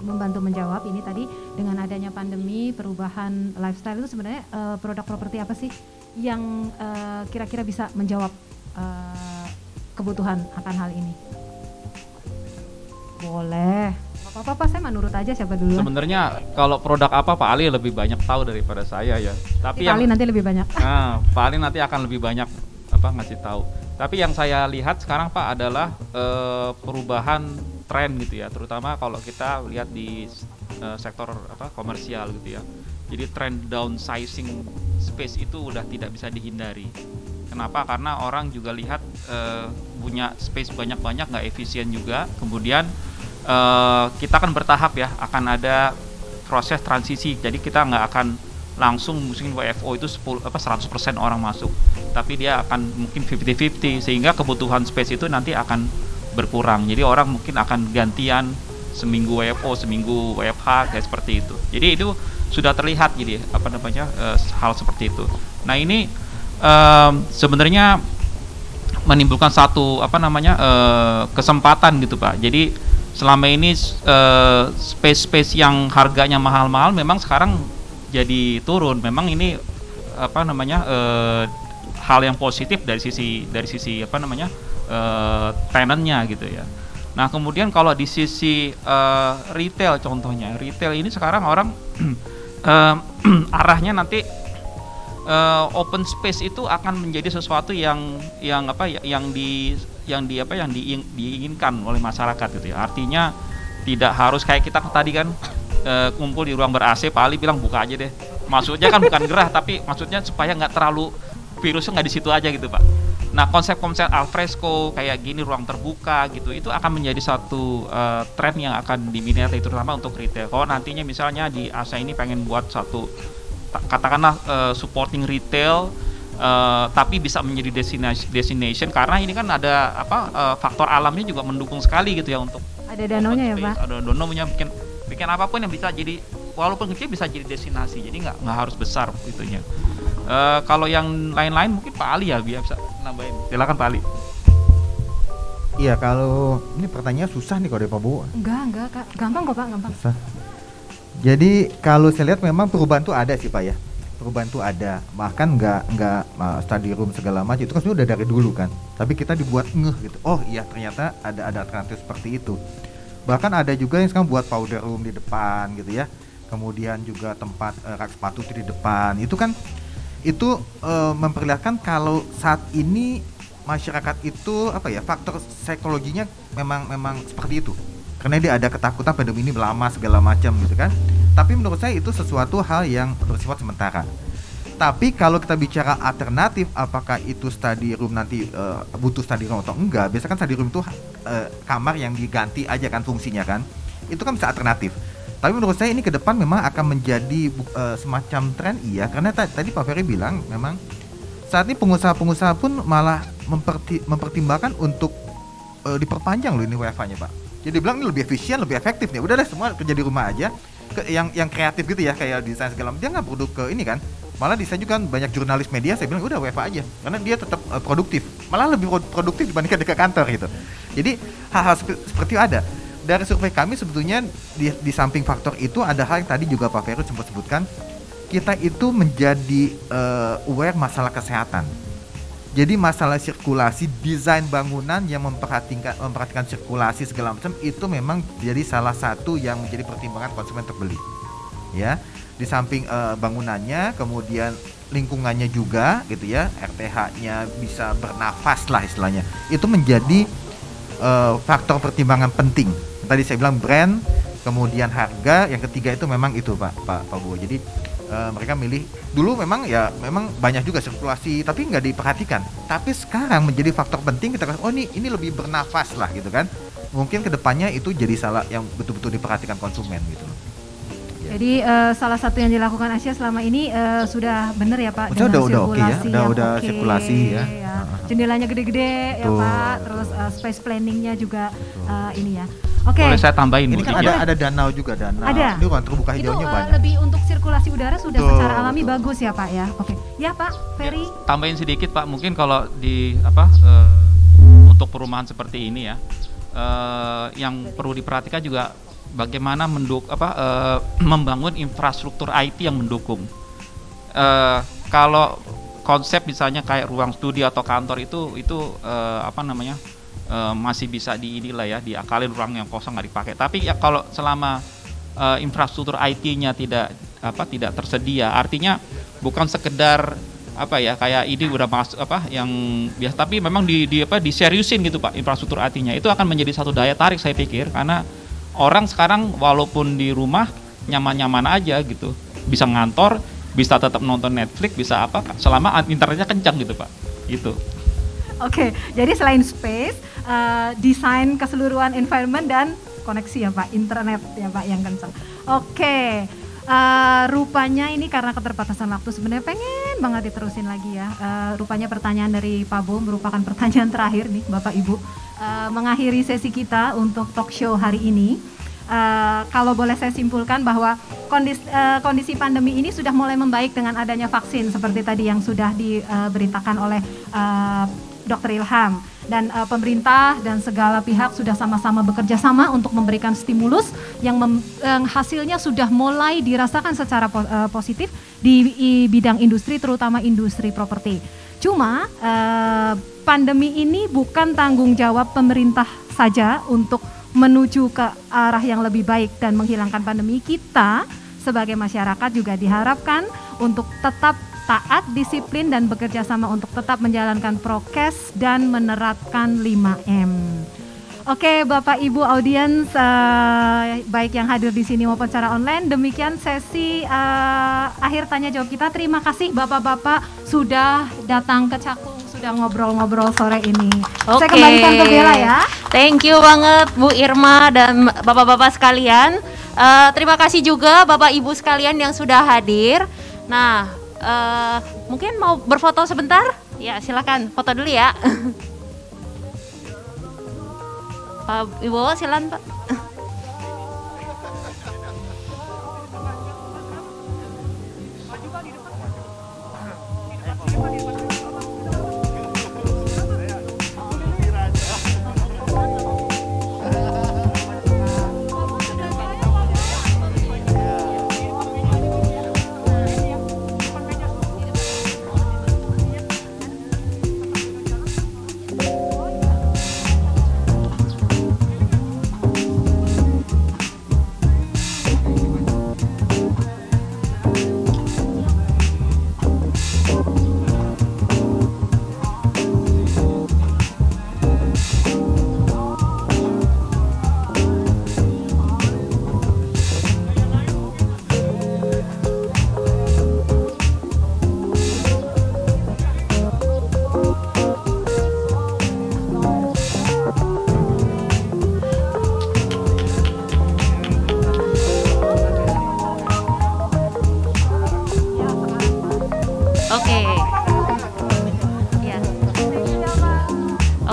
membantu menjawab ini tadi dengan adanya pandemi, perubahan lifestyle itu sebenarnya produk properti apa sih yang kira-kira bisa menjawab kebutuhan akan hal ini? Boleh. Apa-apa saya menurut aja siapa dulu. Sebenarnya kalau produk apa Pak Ali lebih banyak tahu daripada saya ya. Tapi Pak Ali nanti lebih banyak. Nah, Pak Ali nanti akan lebih banyak ngasih tahu. Tapi yang saya lihat sekarang Pak adalah perubahan tren gitu ya, terutama kalau kita lihat di sektor komersial gitu ya. Jadi tren downsizing space itu udah tidak bisa dihindari. Kenapa? Karena orang juga lihat punya space banyak-banyak nggak efisien juga. Kemudian kita kan bertahap ya, akan ada proses transisi. Jadi kita nggak akan langsung mungkin WFO itu 100% orang masuk, tapi dia akan mungkin 50-50 sehingga kebutuhan space itu nanti akan berkurang. Jadi orang mungkin akan gantian seminggu WFO, seminggu WFH kayak seperti itu. Jadi itu sudah terlihat jadi hal seperti itu. Nah ini sebenarnya menimbulkan satu kesempatan gitu Pak. Jadi selama ini space yang harganya mahal-mahal memang sekarang jadi turun. Memang ini hal yang positif dari sisi tenantnya gitu ya. Nah kemudian kalau di sisi retail contohnya, retail ini sekarang orang arahnya nanti open space itu akan menjadi sesuatu yang diinginkan oleh masyarakat gitu ya. Artinya tidak harus kayak kita tadi kan kumpul di ruang ber-AC, Pak Ali bilang buka aja deh. Maksudnya kan bukan gerah, tapi maksudnya supaya nggak terlalu virusnya nggak di situ aja gitu Pak. Nah konsep-konsep alfresco kayak gini ruang terbuka gitu itu akan menjadi satu tren yang akan diminati terutama untuk retail. Kalau nantinya misalnya di Asia ini pengen buat satu katakanlah supporting retail tapi bisa menjadi destination karena ini kan ada faktor alamnya juga mendukung sekali gitu ya untuk ada danaunya ya Pak. Ada danaunya bikin apapun yang bisa jadi walaupun kecil bisa jadi destinasi. Jadi nggak harus besar itunya. Kalau yang lain-lain mungkin Pak Ali ya bisa nambahin. Silakan Pak Ali. Iya, kalau ini pertanyaan susah nih kalau dari Pak Bu. Enggak Kak. Gampang kok Pak, gampang. Susah. Jadi kalau saya lihat memang perubahan tuh ada sih Pak ya. Perubahan tuh ada. Bahkan nggak study room segala macam itu kan sudah dari dulu kan. Tapi kita dibuat gitu. Oh iya ternyata ada alternatif seperti itu. Bahkan ada juga yang sekarang buat powder room di depan gitu ya. Kemudian juga tempat rak sepatu di depan. Itu kan memperlihatkan kalau saat ini masyarakat itu faktor psikologinya memang seperti itu. Karena dia ada ketakutan pandemi ini lama segala macam gitu kan. Tapi menurut saya itu sesuatu hal yang bersifat sementara. Tapi kalau kita bicara alternatif, apakah itu study room nanti butuh study room atau enggak? Biasanya kan study room itu kamar yang diganti aja kan fungsinya kan. Itu kan bisa alternatif. Tapi menurut saya ini ke depan memang akan menjadi semacam tren iya. Karena tadi Pak Ferry bilang memang saat ini pengusaha-pengusaha pun malah mempertimbangkan untuk diperpanjang loh ini WFH-nya Pak. Jadi bilang ini lebih efisien, lebih efektif nih. Udah deh semua kerja di rumah aja. Yang kreatif gitu ya kayak desain segala macam dia nggak perlu ke ini kan. Malah desain juga kan banyak jurnalis media saya bilang udah WFH aja karena dia tetap produktif. Malah lebih produktif dibandingkan dekat kantor gitu. Jadi hal-hal seperti itu ada. Dari survei kami sebetulnya di samping faktor itu ada hal yang tadi juga Pak Ferry sempat sebutkan. Kita itu menjadi aware masalah kesehatan. Jadi masalah sirkulasi, desain bangunan yang memperhatikan sirkulasi segala macam itu memang jadi salah satu yang menjadi pertimbangan konsumen untuk beli. Ya, di samping bangunannya, kemudian lingkungannya juga gitu ya, RTH-nya bisa bernafas lah istilahnya. Itu menjadi faktor pertimbangan penting. Tadi saya bilang brand, kemudian harga, yang ketiga itu memang itu Pak Bu. Jadi mereka milih dulu memang banyak juga sirkulasi tapi nggak diperhatikan. Tapi sekarang menjadi faktor penting, kita oh ini lebih bernafas lah gitu kan. Mungkin kedepannya itu jadi salah yang betul-betul diperhatikan konsumen gitu. Jadi salah satu yang dilakukan Asia selama ini sudah benar ya Pak? Udah dengan oke ya, udah oke, sirkulasi ya. Jendelanya gede-gede ya Pak, terus space planningnya juga ini ya. Oke. Boleh saya tambahin ini kan ada danau juga, danau. Ada. Ini ruang terbuka hijaunya itu banyak. Lebih untuk sirkulasi udara sudah secara alami bagus ya Pak ya. Oke. Ya Pak, Ferry. Tambahin sedikit Pak, mungkin kalau di untuk perumahan seperti ini ya, yang perlu diperhatikan juga bagaimana membangun infrastruktur IT yang mendukung. Kalau konsep misalnya kayak ruang studi atau kantor itu masih bisa diakalin ruang yang kosong nggak dipakai. Tapi ya kalau selama infrastruktur IT-nya tidak tersedia, artinya bukan sekedar kayak ini udah masuk yang biasa, tapi memang diseriusin gitu Pak infrastruktur IT-nya. Itu akan menjadi satu daya tarik saya pikir, karena orang sekarang walaupun di rumah nyaman-nyaman aja gitu, bisa ngantor, bisa tetap nonton Netflix, bisa selama internetnya kencang gitu Pak, gitu. Oke, jadi selain space, desain keseluruhan environment dan koneksi ya Pak, internet ya Pak yang kencang. Oke, rupanya ini karena keterbatasan waktu sebenarnya pengen banget diterusin lagi ya. Rupanya pertanyaan dari Pak Bo merupakan pertanyaan terakhir nih Bapak Ibu. Mengakhiri sesi kita untuk talk show hari ini. Kalau boleh saya simpulkan bahwa kondisi pandemi ini sudah mulai membaik dengan adanya vaksin seperti tadi yang sudah diberitakan oleh Dr. Ilham, dan pemerintah dan segala pihak sudah sama-sama bekerja sama untuk memberikan stimulus yang hasilnya sudah mulai dirasakan secara positif di bidang industri, terutama industri properti. Cuma pandemi ini bukan tanggung jawab pemerintah saja untuk menuju ke arah yang lebih baik dan menghilangkan pandemi. Kita sebagai masyarakat juga diharapkan untuk tetap taat, disiplin, dan bekerja sama untuk tetap menjalankan prokes dan menerapkan 5M. Oke, Bapak Ibu audiens, baik yang hadir di sini maupun secara online, demikian sesi akhir tanya jawab kita. Terima kasih Bapak-bapak sudah datang ke Cakung, sudah ngobrol-ngobrol sore ini. Saya kembalikan ke Bella ya. Thank you banget Bu Irma dan Bapak-bapak sekalian. Terima kasih juga Bapak Ibu sekalian yang sudah hadir. Nah, mungkin mau berfoto sebentar? Ya, silakan foto dulu ya. Pak Ibu, silakan Pak.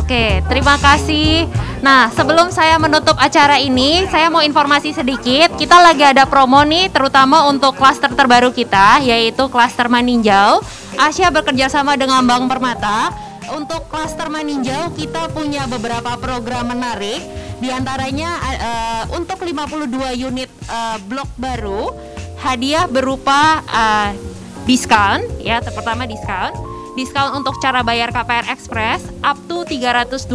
Oke, terima kasih. Nah, sebelum saya menutup acara ini, saya mau informasi sedikit. Kita lagi ada promo nih, terutama untuk klaster terbaru kita, yaitu klaster Maninjau. Asia bekerja sama dengan Bank Permata. Untuk klaster Maninjau, kita punya beberapa program menarik. Di antaranya untuk 52 unit blok baru, hadiah berupa diskon, ya, pertama diskon untuk cara bayar KPR Express up to 312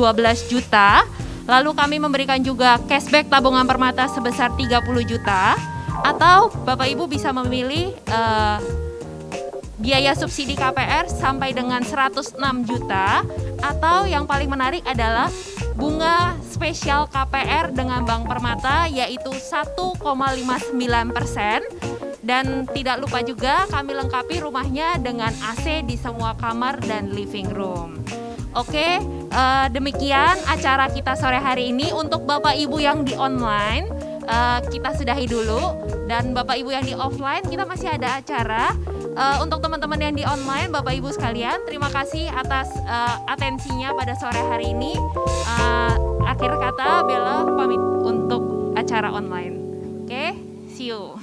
juta. Lalu kami memberikan juga cashback tabungan Permata sebesar 30 juta. Atau Bapak Ibu bisa memilih biaya subsidi KPR sampai dengan 106 juta, atau yang paling menarik adalah bunga spesial KPR dengan Bank Permata yaitu 1,59%. Dan tidak lupa juga kami lengkapi rumahnya dengan AC di semua kamar dan living room. Oke, demikian acara kita sore hari ini. Untuk Bapak Ibu yang di online, kita sudahi dulu. Dan Bapak Ibu yang di offline, kita masih ada acara. Untuk teman-teman yang di online, Bapak Ibu sekalian, terima kasih atas atensinya pada sore hari ini. Akhir kata, Bella pamit untuk acara online. Oke, see you.